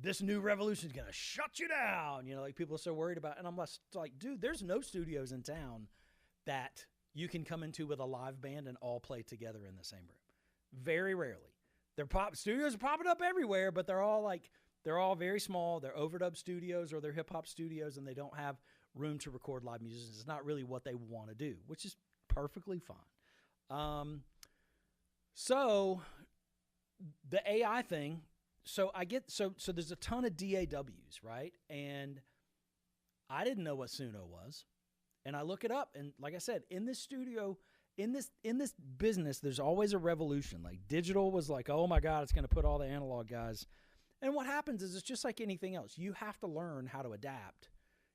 this new revolution is going to shut you down. You know, like people are so worried about it. And I'm like, dude, there's no studios in town that you can come into with a live band and all play together in the same room. Very rarely. Studios are popping up everywhere, but they're all very small. They're overdub studios or they're hip hop studios, and they don't have room to record live musicians. It's not really what they want to do, which is perfectly fine. So the AI thing, so there's a ton of DAWs, right? And I didn't know what Suno was. And I look it up, and like I said, in this studio, in this business, there's always a revolution. Like digital was like, oh my God, it's going to put all the analog guys. And what happens is it's just like anything else. You have to learn how to adapt.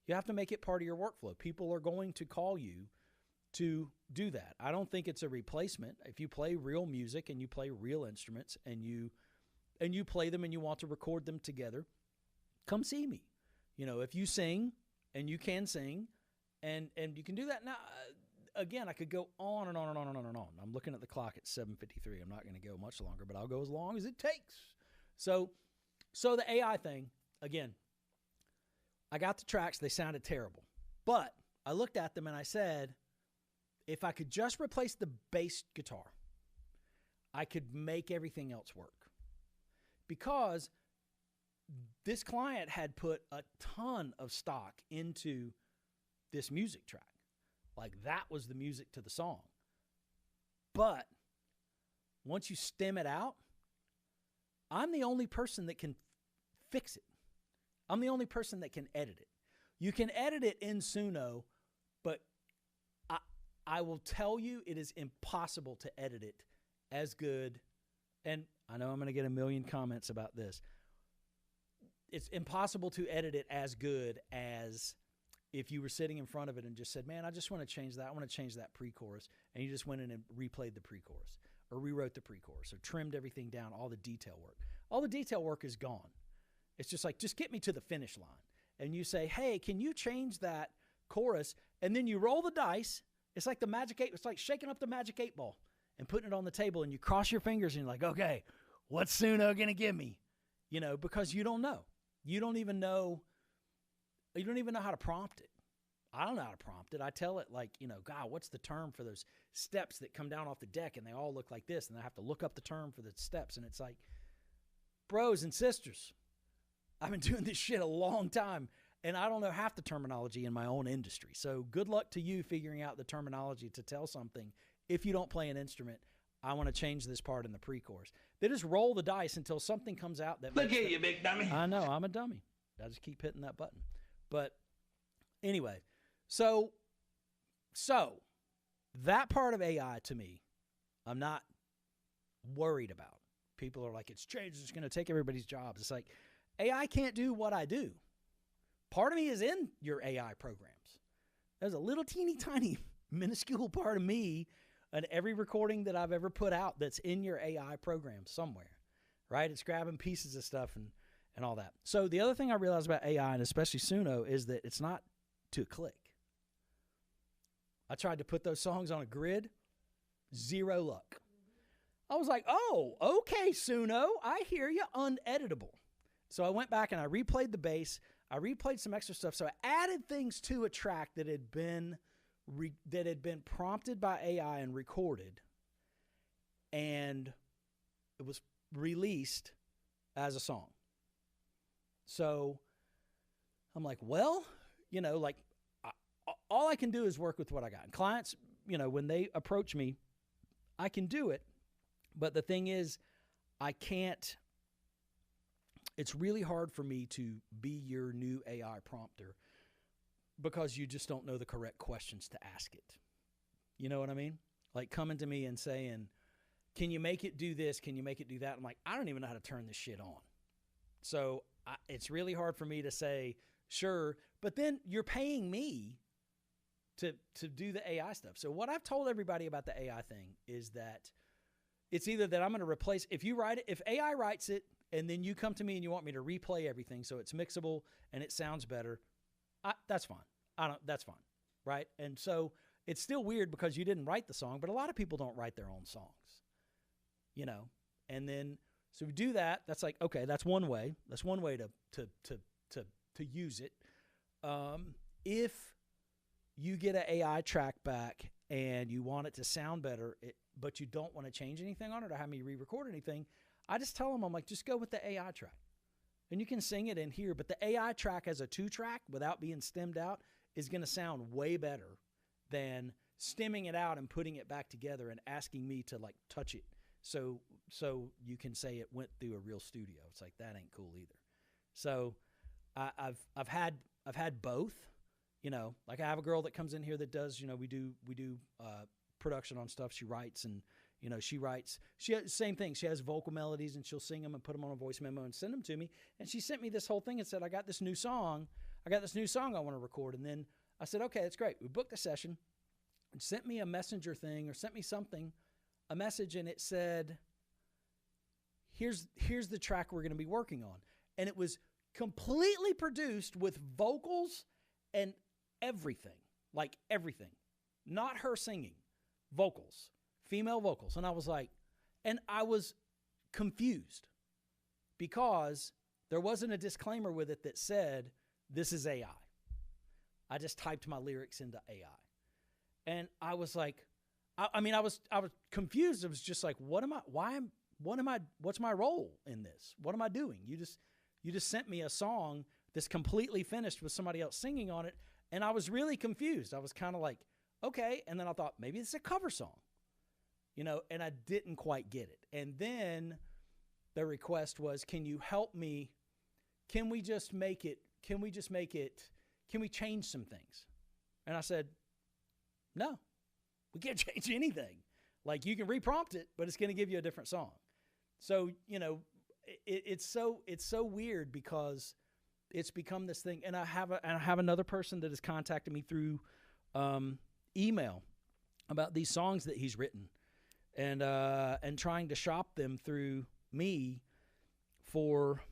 You have to make it part of your workflow. People are going to call you to do that. I don't think it's a replacement. If you play real music and you play real instruments and you play them and you want to record them together, come see me. You know, if you sing and you can sing and you can do that. Now, again, I could go on and on and on and on and on. I'm looking at the clock at 7:53. I'm not going to go much longer, but I'll go as long as it takes. So the AI thing, again, I got the tracks. They sounded terrible. But I looked at them and I said, if I could just replace the bass guitar, I could make everything else work. Because this client had put a ton of stock into this music track. Like that was the music to the song. But once you stem it out, I'm the only person that can fix it. I'm the only person that can edit it. You can edit it in Suno, but I will tell you it is impossible to edit it as good. And I know I'm going to get a million comments about this. It's impossible to edit it as good as if you were sitting in front of it and just said, man, I just want to change that. I want to change that pre-chorus. And you just went in and replayed the pre-chorus or rewrote the pre-chorus or trimmed everything down, all the detail work. All the detail work is gone. It's just like, just get me to the finish line. And you say, hey, can you change that chorus? And then you roll the dice. It's like the magic eight. It's like shaking up the magic 8 ball and putting it on the table. And you cross your fingers and you're like, okay, what's Suno going to give me? You know, because you don't know. You don't even know. You don't even know how to prompt it. I don't know how to prompt it. I tell it like, God, what's the term for those steps that come down off the deck and they all look like this? And I have to look up the term for the steps. And it's like, bros and sisters, I've been doing this shit a long time and I don't know half the terminology in my own industry. So good luck to you figuring out the terminology to tell something. If you don't play an instrument, I want to change this part in the pre-chorus. They just roll the dice until something comes out that Look at you, big dummy. I know, I'm a dummy. I just keep hitting that button. But anyway, so that part of AI to me, I'm not worried about. People are like, it's changed, it's going to take everybody's jobs. It's like, AI can't do what I do. Part of me is in your AI programs. There's a little teeny tiny minuscule part of me in every recording that I've ever put out that's in your AI program somewhere, right? It's grabbing pieces of stuff and all that. So the other thing I realized about AI, and especially Suno, is that it's not to click. I tried to put those songs on a grid, zero luck. I was like, oh, okay, Suno, I hear you, uneditable. So I went back and I replayed the bass. I replayed some extra stuff. So I added things to a track that had been prompted by AI and recorded, and it was released as a song. So I'm like, well, all I can do is work with what I got. And clients, when they approach me, I can do it. But the thing is, I can't. It's really hard for me to be your new AI prompter because you just don't know the correct questions to ask it. You know what I mean? Like coming to me and saying, can you make it do this? Can you make it do that? I'm like, I don't even know how to turn this shit on. So it's really hard for me to say, sure, but then you're paying me to do the AI stuff. So what I've told everybody about the AI thing is that it's either that I'm going to replace, if AI writes it and then you come to me and you want me to replay everything so it's mixable and it sounds better, that's fine. That's fine, right? And so it's still weird because you didn't write the song, but a lot of people don't write their own songs, And then so we do that. That's like, okay, that's one way. That's one way to use it. If you get an AI track back and you want it to sound better, but you don't want to change anything on it or have me re-record anything, I just tell them, I'm like, just go with the AI track. And you can sing it in here, but the AI track as a 2-track without being stemmed out is going to sound way better than stemming it out and putting it back together and asking me to like touch it so you can say it went through a real studio. It's like, that ain't cool either. So I've had both. Like I have a girl that comes in here that does, we do production on stuff. She writes and, same thing. She has vocal melodies and she'll sing them and put them on a voice memo and send them to me. And she sent me this whole thing and said, I got this new song I want to record. And then I said, okay, that's great. We booked a session and sent me a messenger thing or sent me a message, and it said, here's the track we're going to be working on. And it was completely produced with vocals and everything, like everything, not her singing, vocals, female vocals. And I was like, and I was confused because there wasn't a disclaimer with it that said, this is AI. I just typed my lyrics into AI. And I was like, I was confused. It was just like, what's my role in this? What am I doing? You just sent me a song that's completely finished with somebody else singing on it. And I was really confused. I was kind of like, okay. And then I thought maybe it's a cover song, and I didn't quite get it. And then the request was, can you help me? Can we change some things? And I said, no, we can't change anything. Like, you can reprompt it, but it's going to give you a different song. So, it's so weird because it's become this thing. And I have another person that has contacted me through email about these songs that he's written and trying to shop them through me for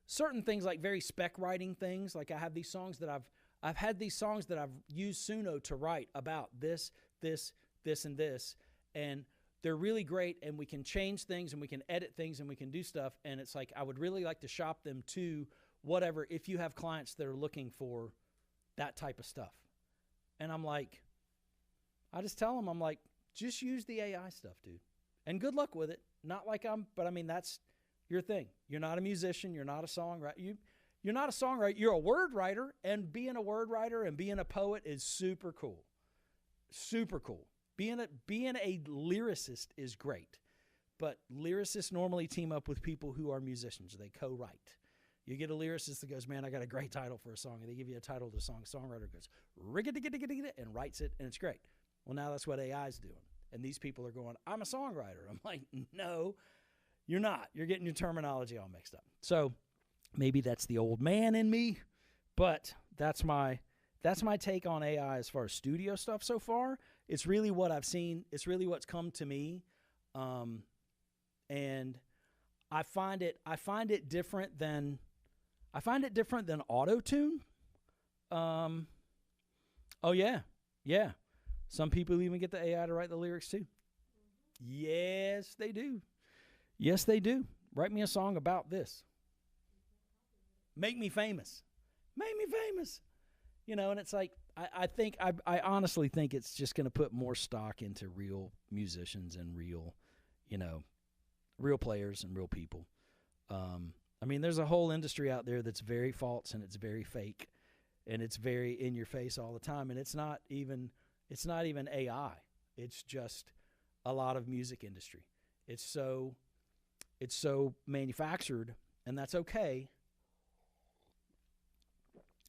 certain things, like very spec writing things. Like I have these songs that I've had these songs that I've used Suno to write about this, and this, and they're really great, and we can change things and we can edit things and we can do stuff. And it's like, I would really like to shop them to whatever, if you have clients that are looking for that type of stuff. And I'm like, I just tell them, I'm like, just use the AI stuff, dude. And good luck with it. Not like but I mean, that's your thing. You're not a musician. You're not a songwriter. You're not a songwriter. You're a word writer, and being a word writer and being a poet is super cool. Super cool. Being a lyricist is great, but lyricists normally team up with people who are musicians. They co-write. You get a lyricist that goes, man, I got a great title for a song, and they give you a title to the song. Songwriter goes, rig-a-dig-a-dig-a-dig-a, and writes it, and it's great. Well, now that's what AI is doing, and these people are going, I'm a songwriter. I'm like, no, you're not. You're getting your terminology all mixed up. So maybe that's the old man in me, but that's my take on AI as far as studio stuff so far. It's really what I've seen. It's really what's come to me, and I find it different than auto-tune. Oh yeah. Some people even get the AI to write the lyrics too. Yes, they do. Yes, they do. Write me a song about this. Make me famous. Make me famous. You know, and it's like, I honestly think it's just going to put more stock into real musicians and real players and real people. I mean, there's a whole industry out there that's very false and it's very fake and it's very in your face all the time. And it's not even AI. It's just a lot of music industry. It's so manufactured, and that's okay.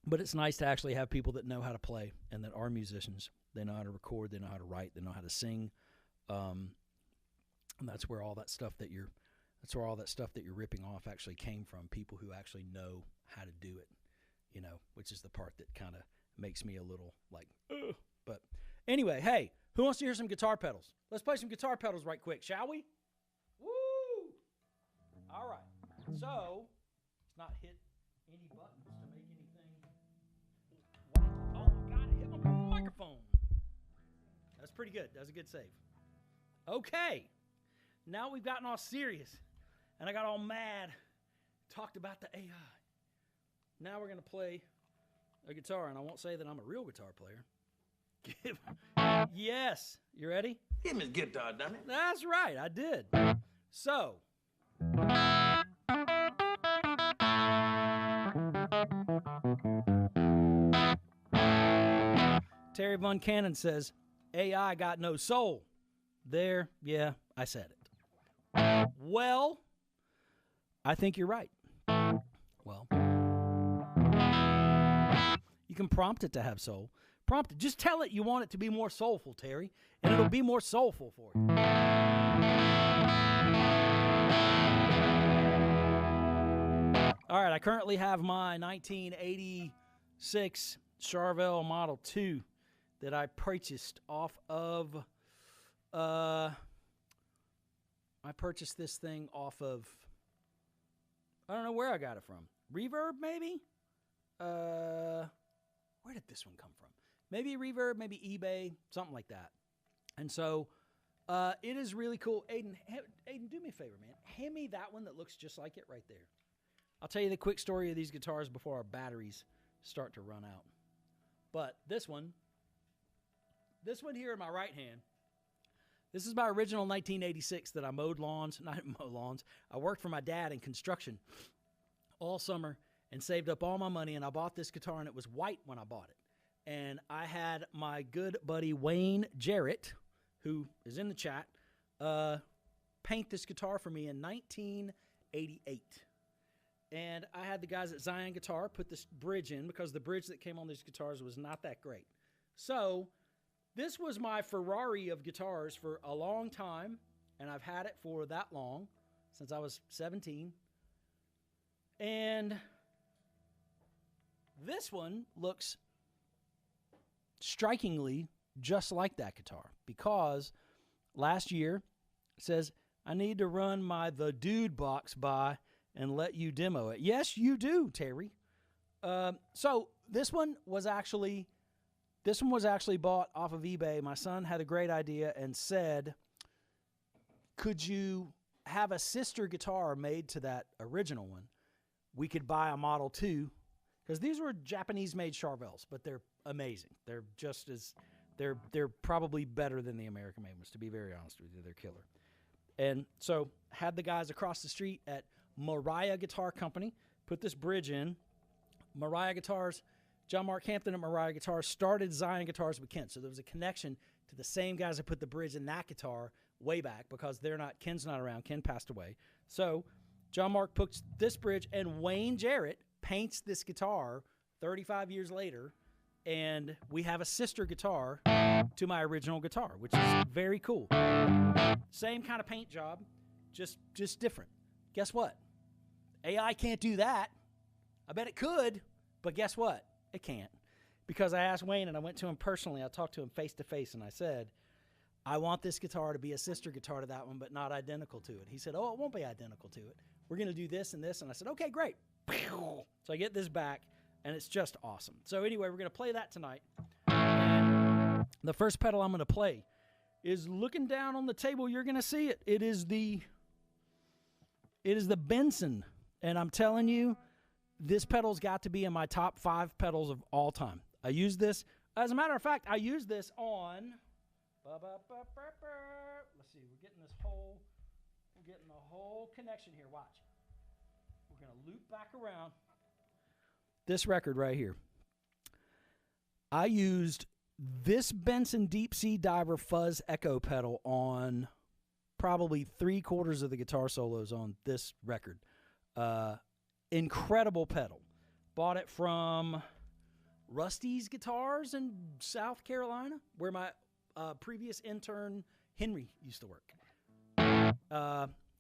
But it's nice to actually have people that know how to play and that are musicians. They know how to record, they know how to write, they know how to sing. And that's where all that stuff that you're ripping off actually came from, people who actually know how to do it, which is the part that kind of makes me a little like, ugh. But anyway, hey, who wants to hear some guitar pedals? Let's play some guitar pedals right quick, shall we? Woo! All right. So, let's not hit any buttons to make anything. Wow. Oh, my God, I hit my microphone. That's pretty good. That was a good save. Okay. Now we've gotten all serious, and I got all mad, talked about the AI. Now we're going to play a guitar, and I won't say that I'm a real guitar player. Yes. You ready? Give me his guitar, dummy. That's right. I did. So. Terry Von Cannon says, AI got no soul. There, yeah, I said it. Well, I think you're right. Well, you can prompt it to have soul. Prompt it. Just tell it you want it to be more soulful, Terry, and it'll be more soulful for you. All right, I currently have my 1986 Charvel Model 2 that I purchased off of, I purchased this thing off of, I don't know where I got it from. Reverb, maybe? Where did this one come from? Maybe Reverb, maybe eBay, something like that. And so it is really cool. Aiden, do me a favor, man. Hand me that one that looks just like it right there. I'll tell you the quick story of these guitars before our batteries start to run out. But this one here in my right hand, this is my original 1986 that I mowed lawns. Not mow lawns. I worked for my dad in construction all summer and saved up all my money, and I bought this guitar, and it was white when I bought it. And I had my good buddy Wayne Jarrett, who is in the chat, paint this guitar for me in 1988. And I had the guys at Zion Guitar put this bridge in because the bridge that came on these guitars was not that great. So this was my Ferrari of guitars for a long time, and I've had it for that long, since I was 17. And this one looks strikingly just like that guitar, because last year it says, I need to run my The Dude box by and let you demo it. Yes, you do, Terry. So this one was actually bought off of eBay. My son had a great idea and said, could you have a sister guitar made to that original one? we could buy a Model 2, because these were Japanese-made Charvels, but they're amazing. They're just as they're probably better than the American-made ones, to be very honest with you. They're killer. And so had the guys across the street at Mariah Guitar Company put this bridge in. Mariah Guitars, John Mark Hampton at Mariah Guitars started designing guitars with Ken. So there was a connection to the same guys that put the bridge in that guitar way back, because Ken's not around. Ken passed away. So John Mark puts this bridge, and Wayne Jarrett paints this guitar 35 years later, and we have a sister guitar to my original guitar, which is very cool. Same kind of paint job, just different. Guess what? AI can't do that. I bet it could, but guess what? It can't. Because I asked Wayne, and I went to him personally. I talked to him face to face, and I said, I want this guitar to be a sister guitar to that one, but not identical to it. He said, oh, it won't be identical to it. We're going to do this and this. And I said, okay, great. So I get this back, and it's just awesome. So anyway, we're going to play that tonight. And the first pedal I'm going to play is looking down on the table. You're going to see it. It is the Benson. And I'm telling you, this pedal's got to be in my top 5 pedals of all time. I use this. As a matter of fact, I use this on... Let's see. We're getting the whole connection here. Watch. We're going to loop back around. This record right here. I used this Benson Deep Sea Diver Fuzz Echo pedal on probably 3/4 of the guitar solos on this record. Incredible pedal. Bought it from Rusty's Guitars in South Carolina, where my previous intern Henry used to work.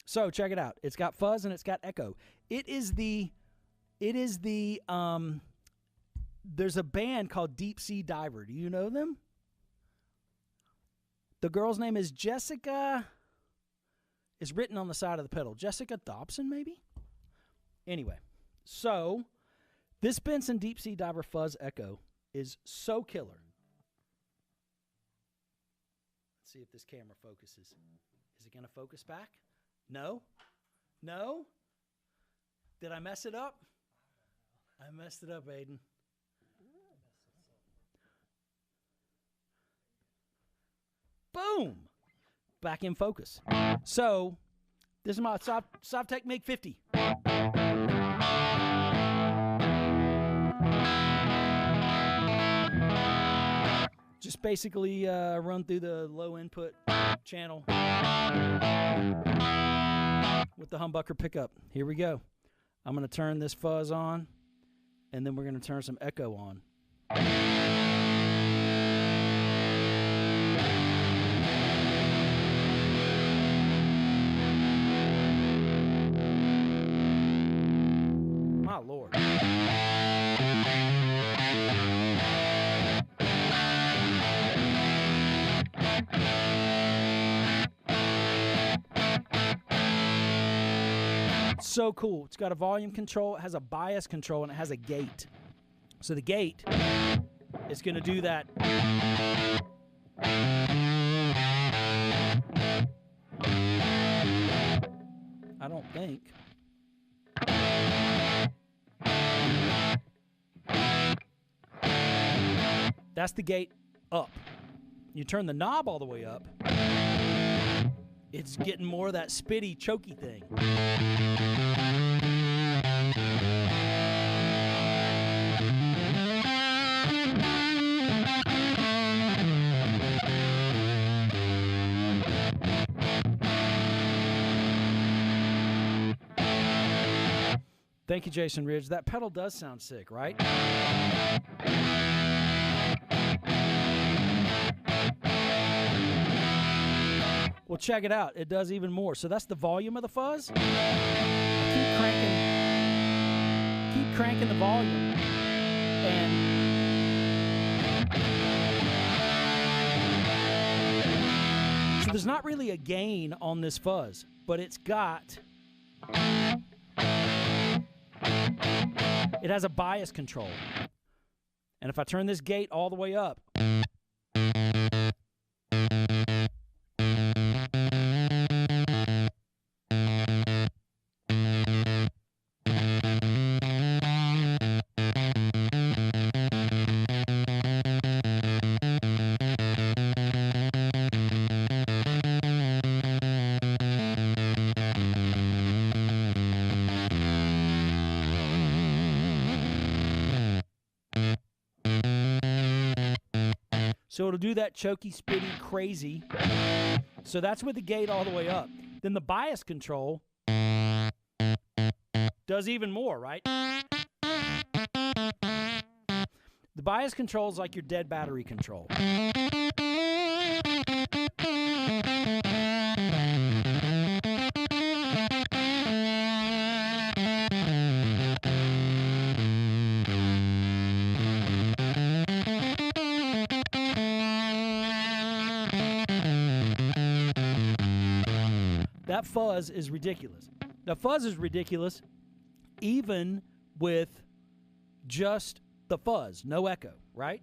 So check it out. It's got fuzz and it's got echo. There's a band called Deep Sea Diver. Do you know them? The girl's name is Jessica. It's written on the side of the pedal. Jessica Dobson, maybe? Anyway, so this Benson Deep Sea Diver Fuzz Echo is so killer. Let's see if this camera focuses. Is it going to focus back? No? No? Did I mess it up? I messed it up, Aiden. Boom! Back in focus. So, this is my Sovtek MiG 50. Just basically run through the low input channel with the humbucker pickup. Here we go. I'm going to turn this fuzz on, and then we're going to turn some echo on. My Lord. So cool. It's got a volume control, it has a bias control, and it has a gate. So the gate is going to do that. I don't think. That's the gate up. You turn the knob all the way up, it's getting more of that spitty, choky thing. Thank you, Jason Ridge. That pedal does sound sick, right? Well, check it out. It does even more. So that's the volume of the fuzz. I keep cranking the volume. And so there's not really a gain on this fuzz, but it's got... It has a bias control. And if I turn this gate all the way up, So it'll do that choky, spitty, crazy. So that's with the gate all the way up. Then the bias control does even more, right? The bias control is like your dead battery control. That fuzz is ridiculous. The fuzz is ridiculous even with just the fuzz, no echo, right?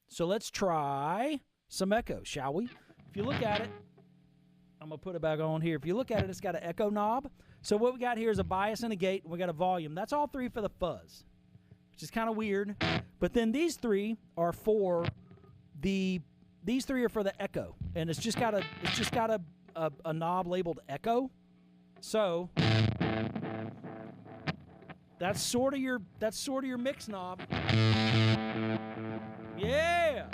So let's try some echo, shall we? If you look at it, I'm going to put it back on here. If you look at it, it's got an echo knob. So what we got here is a bias and a gate, and we got a volume. That's all three for the fuzz, which is kind of weird. But then these three are for the echo, and it's just got a knob labeled echo. So that's sort of your mix knob. Yeah.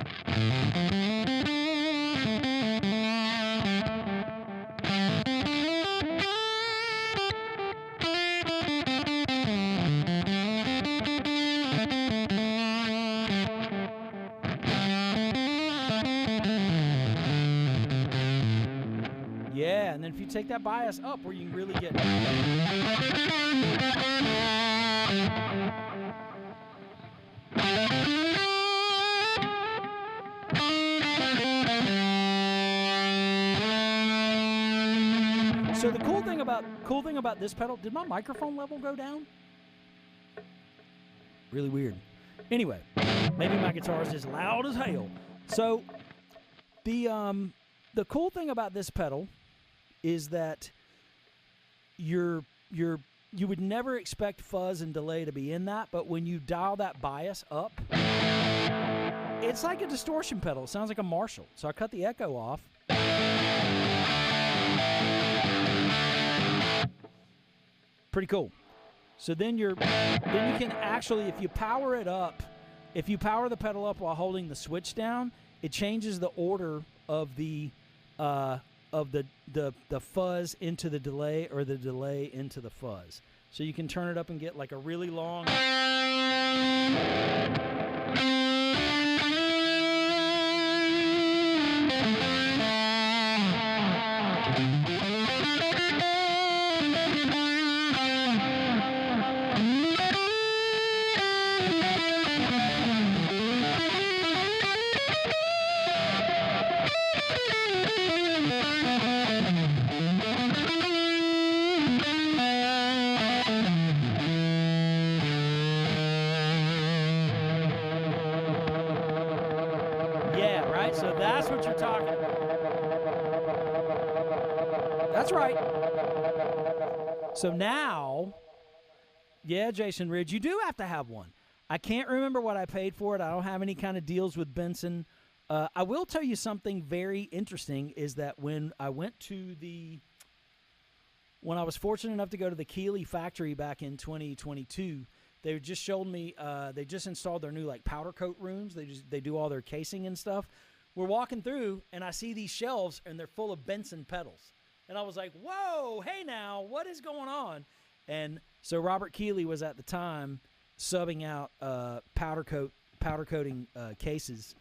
Yeah, and then if you take that bias up where you can really get... So the cool thing about this pedal, did my microphone level go down? Really weird. Anyway, maybe my guitar is just loud as hell. So the cool thing about this pedal is that you would never expect fuzz and delay to be in that, but when you dial that bias up, it's like a distortion pedal. It sounds like a Marshall. So I cut the echo off. Pretty cool. So then you can actually, if you power it up, if you power the pedal up while holding the switch down, it changes the order of the fuzz into the delay, or the delay into the fuzz. So you can turn it up and get like a really long... So that's what you're talking about. That's right. So now, yeah, Jason Ridge, you do have to have one. I can't remember what I paid for it. I don't have any kind of deals with Benson. I will tell you something very interesting is that when I was fortunate enough to go to the Keeley factory back in 2022, they just showed me, they just installed their new like powder coat rooms. They do all their casing and stuff. We're walking through, and I see these shelves, and they're full of Benson pedals. And I was like, whoa, hey now, what is going on? And so Robert Keeley was at the time subbing out powder coating cases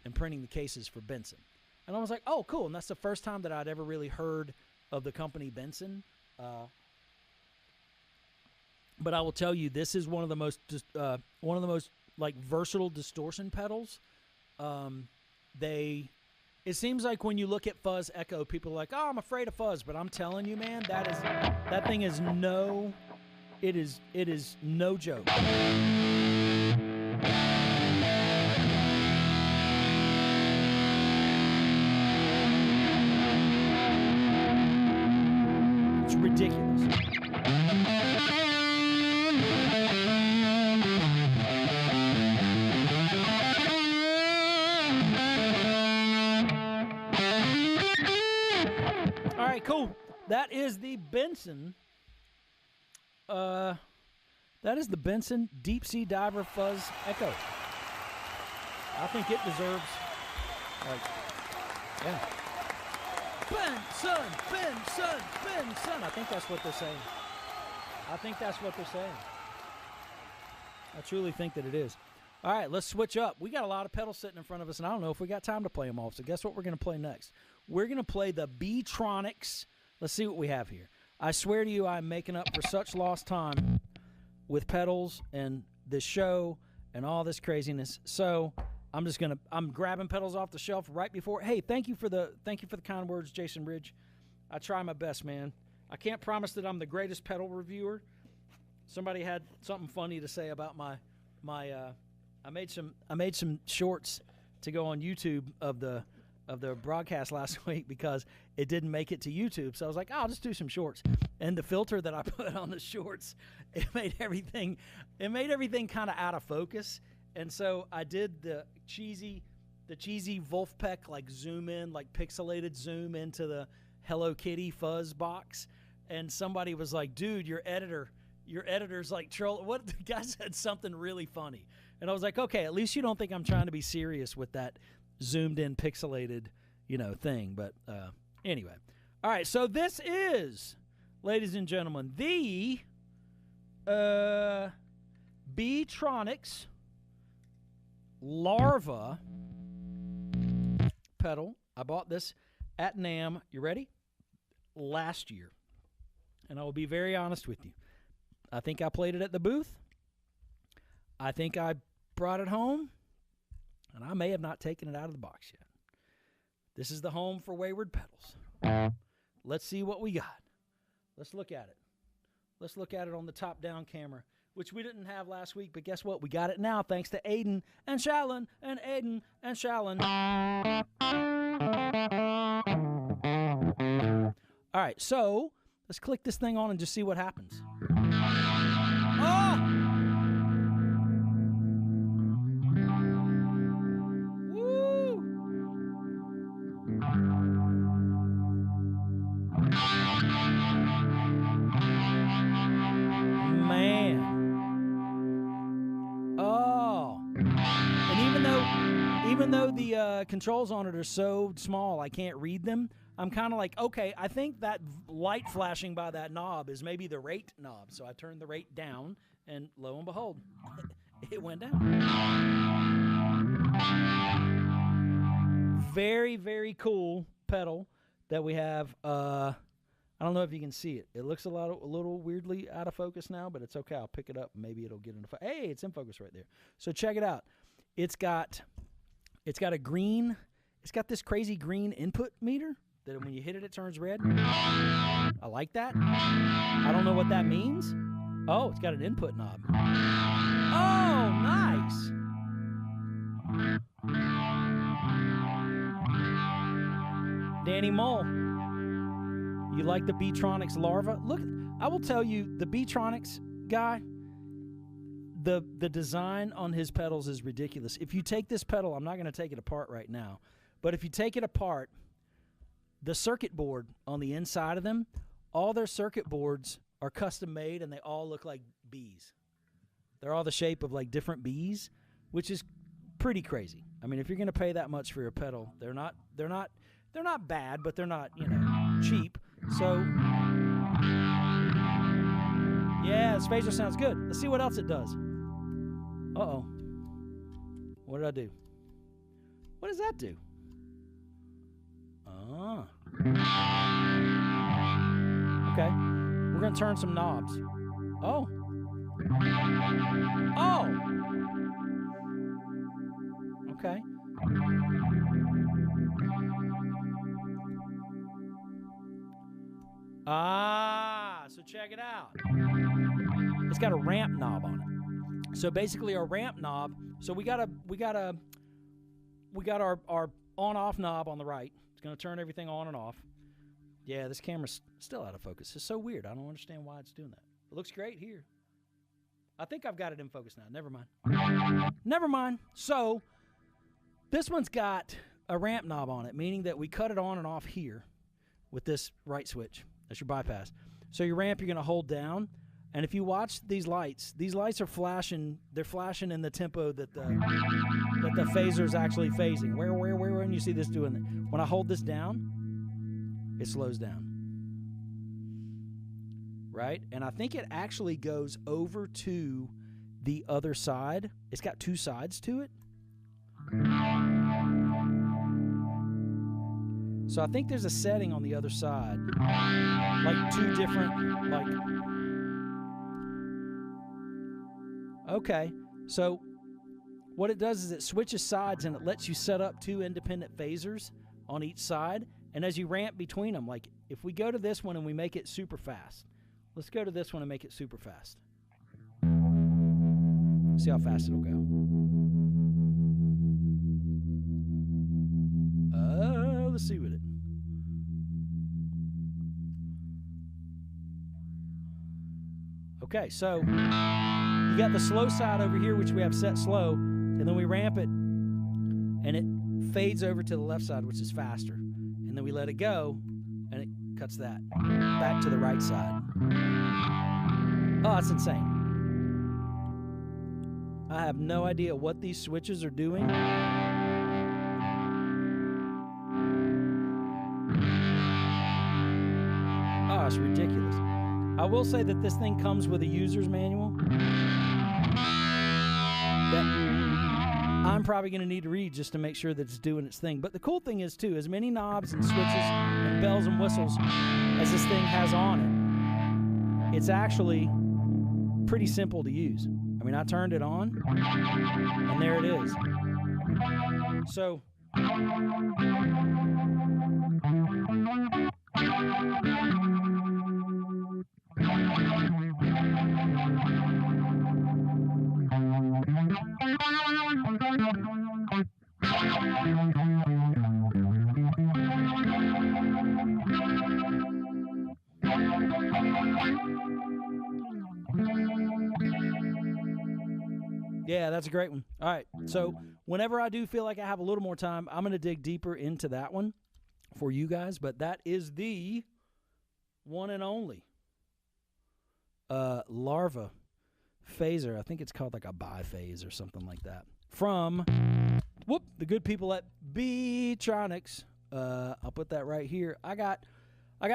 and printing the cases for Benson. And I was like, oh, cool. And that's the first time that I'd ever really heard of the company Benson. But I will tell you, this is one of the most like versatile distortion pedals. It seems like when you look at fuzz echo, people are like, oh, I'm afraid of fuzz. But I'm telling you, man, that thing is no joke. It's ridiculous. All right, cool. That is the Benson. That is the Benson Deep Sea Diver Fuzz Echo. I think it deserves, like, yeah. Ben, son, Ben, son, Ben, son. I think that's what they're saying. I think that's what they're saying. I truly think that it is. All right, let's switch up. We got a lot of pedals sitting in front of us, and I don't know if we got time to play them all. So guess what we're going to play next? We're going to play the B-Tronics. Let's see what we have here. I swear to you, I'm making up for such lost time with pedals and this show and all this craziness. So I'm grabbing pedals off the shelf right before. Hey, thank you for the kind words, Jason Ridge. I try my best, man. I can't promise that I'm the greatest pedal reviewer. Somebody had something funny to say about my I made some shorts to go on YouTube of the broadcast last week because it didn't make it to YouTube. So I was like, I'll just do some shorts. And the filter that I put on the shorts, it made everything kind of out of focus. And so I did the cheesy Wolfpack, like zoom in, like pixelated zoom into the Hello Kitty fuzz box. And somebody was like, dude, your editor's like troll. What? The guy said something really funny. And I was like, okay, at least you don't think I'm trying to be serious with that zoomed in pixelated, thing. But anyway. All right, so this is, ladies and gentlemen, the B-Tronics Larva pedal. I bought this at NAMM. You ready? Last year. And I will be very honest with you. I think I played it at the booth. I think I brought it home. And I may have not taken it out of the box yet. This is the home for wayward pedals. Let's see what we got. Let's look at it. Let's look at it on the top-down camera, which we didn't have last week, but guess what? We got it now thanks to Aiden and Shallon and Aiden and Shallon. All right, so let's click this thing on and just see what happens. Oh! Even though the controls on it are so small I can't read them, I'm kind of like, okay, I think that light flashing by that knob is maybe the rate knob. So I turned the rate down, and lo and behold, it went down. Very, very cool pedal that we have. I don't know if you can see it. It looks a little weirdly out of focus now, but it's okay. I'll pick it up. Maybe it'll get into focus. Hey, it's in focus right there. So check it out. It's got a green. It's got this crazy green input meter that when you hit it, it turns red. I like that. I don't know what that means. Oh, it's got an input knob. Oh, nice. Danny Mull, you like the B-Tronics Larva? Look, I will tell you, the B-Tronics guy, the design on his pedals is ridiculous. If you take this pedal, I'm not going to take it apart right now, but if you take it apart, the circuit board on the inside of them, all their circuit boards are custom made, and they all look like bees. They're all the shape of like different bees, which is pretty crazy. I mean, if you're going to pay that much for your pedal, they're not bad, but they're not, cheap. So yeah, the spacer sounds good. Let's see what else it does. Uh-oh. What did I do? What does that do? Ah. Okay. We're going to turn some knobs. Oh. Oh. Okay. Ah, so check it out. It's got a ramp knob on it. So basically a ramp knob, so we got our on-off knob on the right. It's going to turn everything on and off. Yeah, this camera's still out of focus. It's so weird. I don't understand why it's doing that. It looks great here. I think I've got it in focus now. Never mind. Never mind. So this one's got a ramp knob on it, meaning that we cut it on and off here with this right switch. That's your bypass. So your ramp you're going to hold down. And if you watch these lights are flashing. They're flashing in the tempo that that the phaser is actually phasing. Where, and you see this doing it. When I hold this down, it slows down. Right? And I think it actually goes over to the other side. It's got two sides to it. So I think there's a setting on the other side. Like two different, like... Okay, so what it does is it switches sides and it lets you set up two independent phasers on each side. And as you ramp between them, like if we go to this one and we make it super fast. Let's go to this one and make it super fast. See how fast it'll go. Let's see with it. Okay, so you got the slow side over here, which we have set slow, and then we ramp it, and it fades over to the left side, which is faster. And then we let it go, and it cuts that back to the right side. Oh, that's insane. I have no idea what these switches are doing. Oh, it's ridiculous. I will say that this thing comes with a user's manual that I'm probably going to need to read just to make sure that it's doing its thing. But the cool thing is, too, as many knobs and switches and bells and whistles as this thing has on it, it's actually pretty simple to use. I mean, I turned it on, and there it is. So... Yeah, that's a great one. All right, so whenever I do feel like I have a little more time, I'm going to dig deeper into that one for you guys, but that is the one and only Larva phaser. I think it's called like a biphase or something like that. From, the good people at Beatronics. I'll put that right here. I got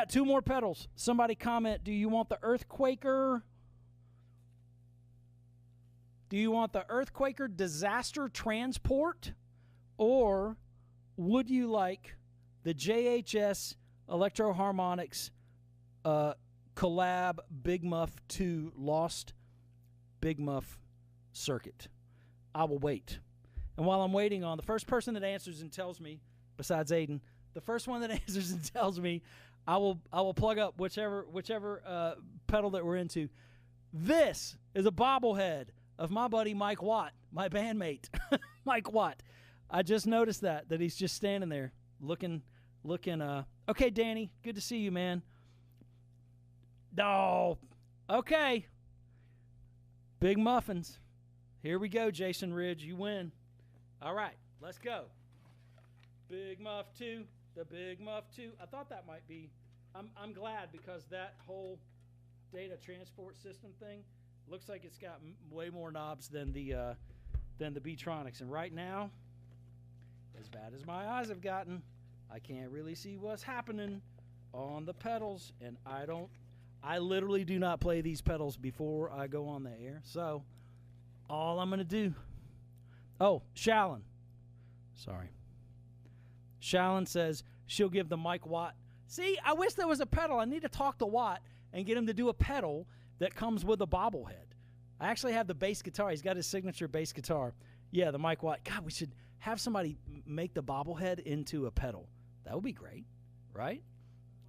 two more pedals. Somebody comment, do you want the Earthquaker? Do you want the Earthquaker Disaster Transport? Or would you like the JHS Electro Harmonics collab Big Muff 2 Lost Big Muff circuit? I will wait. And while I'm waiting on the first person that answers and tells me, besides Aiden, the first one that answers and tells me, I will plug up whichever pedal that we're into. This is a bobblehead of my buddy Mike Watt, my bandmate, Mike Watt. I just noticed that he's just standing there looking. Okay, Danny, good to see you, man. Oh, okay. Big muffins. Here we go, Jason Ridge. You win. All right, let's go. Big Muff 2, the Big Muff 2. I thought that might be. I'm glad because that whole data transport system thing looks like it's got way more knobs than the Beatronics. And right now, as bad as my eyes have gotten, I can't really see what's happening on the pedals. And I literally do not play these pedals before I go on the air. So all I'm going to do. Oh, Shallon. Sorry. Shallon says she'll give the Mike Watt. See, I wish there was a pedal. I need to talk to Watt and get him to do a pedal that comes with a bobblehead. I actually have the bass guitar. He's got his signature bass guitar. Yeah, the Mike Watt. God, we should have somebody make the bobblehead into a pedal. That would be great, right?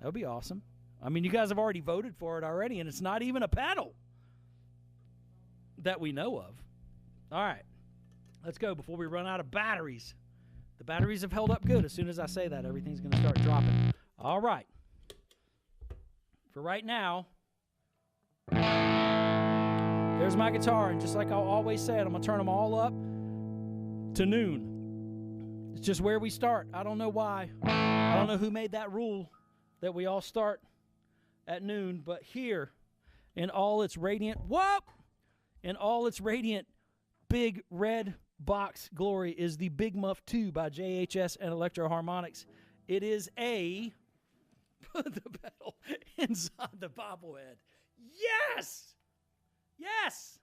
That would be awesome. I mean, you guys have already voted for it already, and it's not even a pedal that we know of. All right, let's go before we run out of batteries. The batteries have held up good. As soon as I say that, everything's going to start dropping. All right. For right now, there's my guitar, and just like I always said, I'm going to turn them all up to noon. It's just where we start. I don't know why. I don't know who made that rule that we all start at noon, but here, in all its radiant, in all its radiant big red box glory is the Big Muff 2 by JHS and Electro Harmonics. It is a put the pedal inside the bobblehead. Yes! Yes!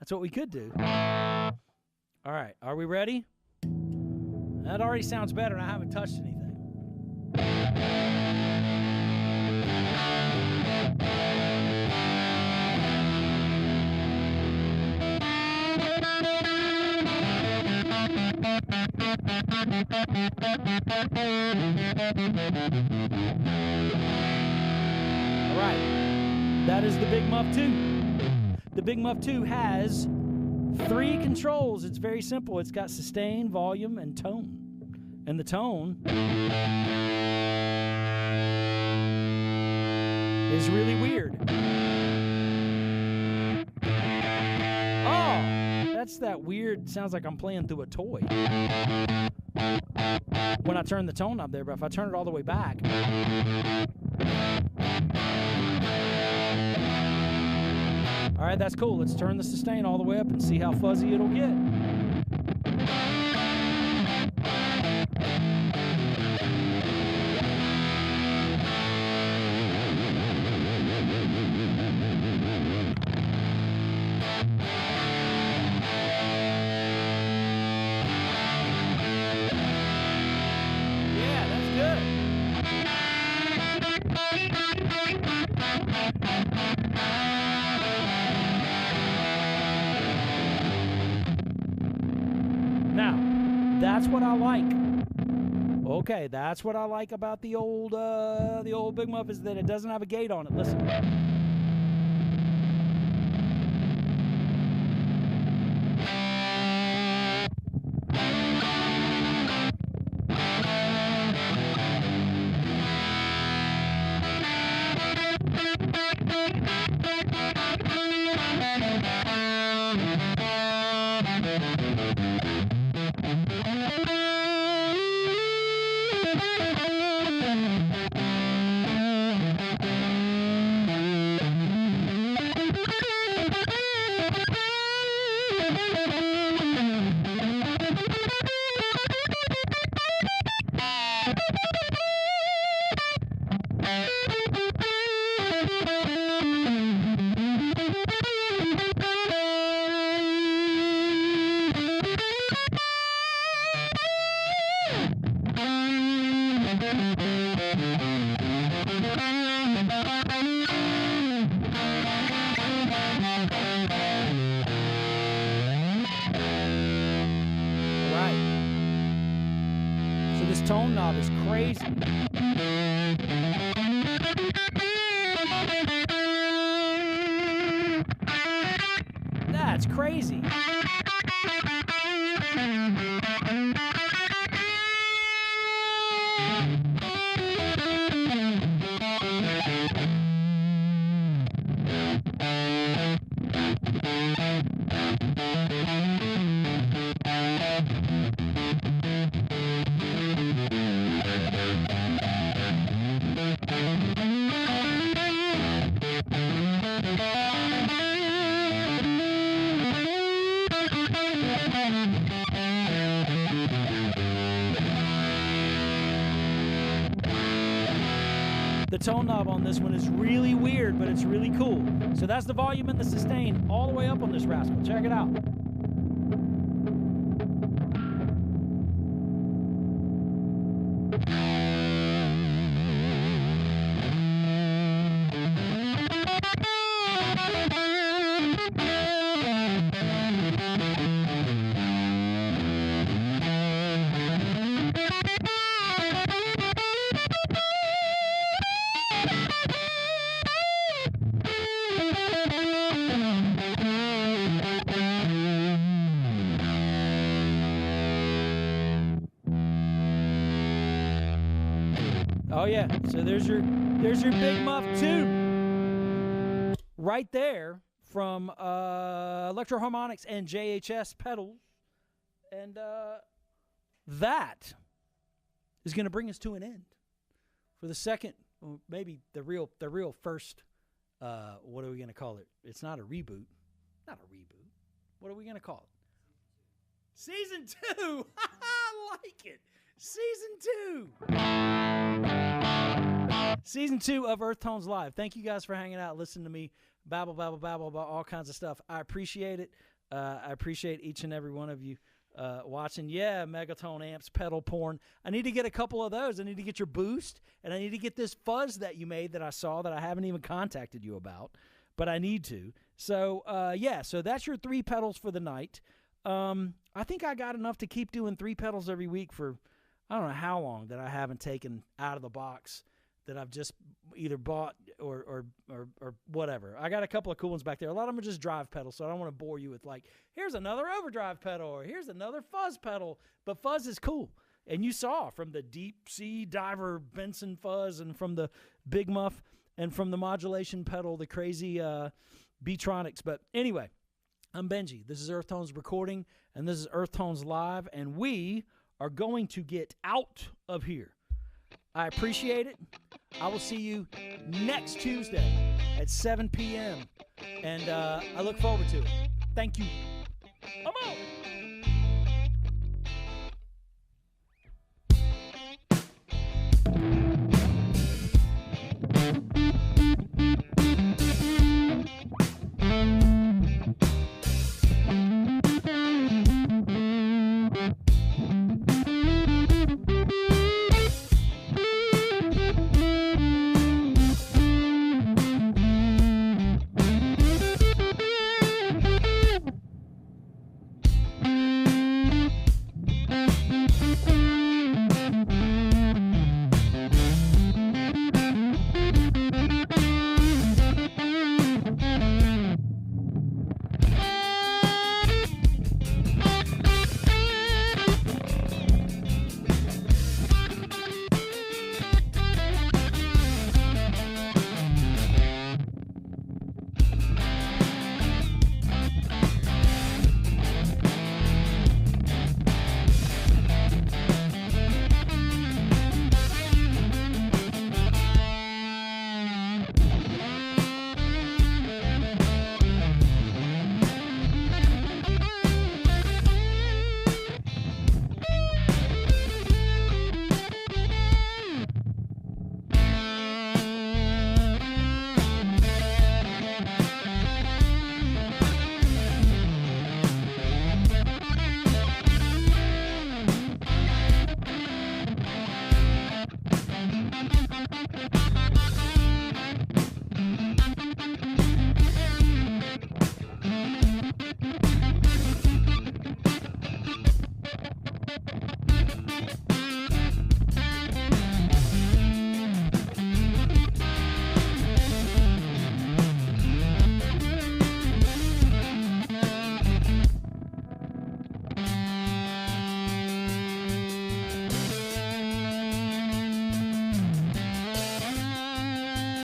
That's what we could do. All right, are we ready? That already sounds better, and I haven't touched anything. All right, that is the Big Muff 2. The Big Muff 2 has 3 controls. It's very simple. It's got sustain, volume, and tone. And the tone is really weird. Oh, that's that weird, sounds like I'm playing through a toy. When I turn the tone knob there, but if I turn it all the way back. All right, that's cool. Let's turn the sustain all the way up and see how fuzzy it'll get. Yeah, that's good. Now, that's what I like. Okay, that's what I like about the old Big Muff is that it doesn't have a gate on it. Listen. Tone knob is crazy. That's crazy. The tone knob on this one is really weird, but it's really cool. So that's the volume and the sustain all the way up on this rascal. Check it out. Oh yeah, so there's your Big Muff 2 right there from Electro Harmonics and JHS pedals, and that is going to bring us to an end for the second, or maybe the real first. What are we going to call it? It's not a reboot, not a reboot. What are we going to call it? Season 2. I like it. Season 2. Season 2 of Earthtones Live. Thank you guys for hanging out, listening to me babble about all kinds of stuff. I appreciate it. I appreciate each and every one of you watching. Yeah, Megatone amps, pedal porn. I need to get a couple of those. I need to get your boost, and I need to get this fuzz that you made that I saw that I haven't even contacted you about, but I need to. So, yeah, so that's your 3 pedals for the night. I think I got enough to keep doing 3 pedals every week for, I don't know how long that I haven't taken out of the box that I've just either bought or whatever. I got a couple of cool ones back there. A lot of them are just drive pedals, so I don't want to bore you with like, here's another overdrive pedal or here's another fuzz pedal. But fuzz is cool. And you saw from the deep sea diver Benson fuzz and from the Big Muff and from the modulation pedal, the crazy Beatronics. But anyway, I'm Benji. This is Earthtones Recording, and this is Earthtones Live, and we are going to get out of here. I appreciate it. I will see you next Tuesday at 7 p.m., and I look forward to it. Thank you. I'm out.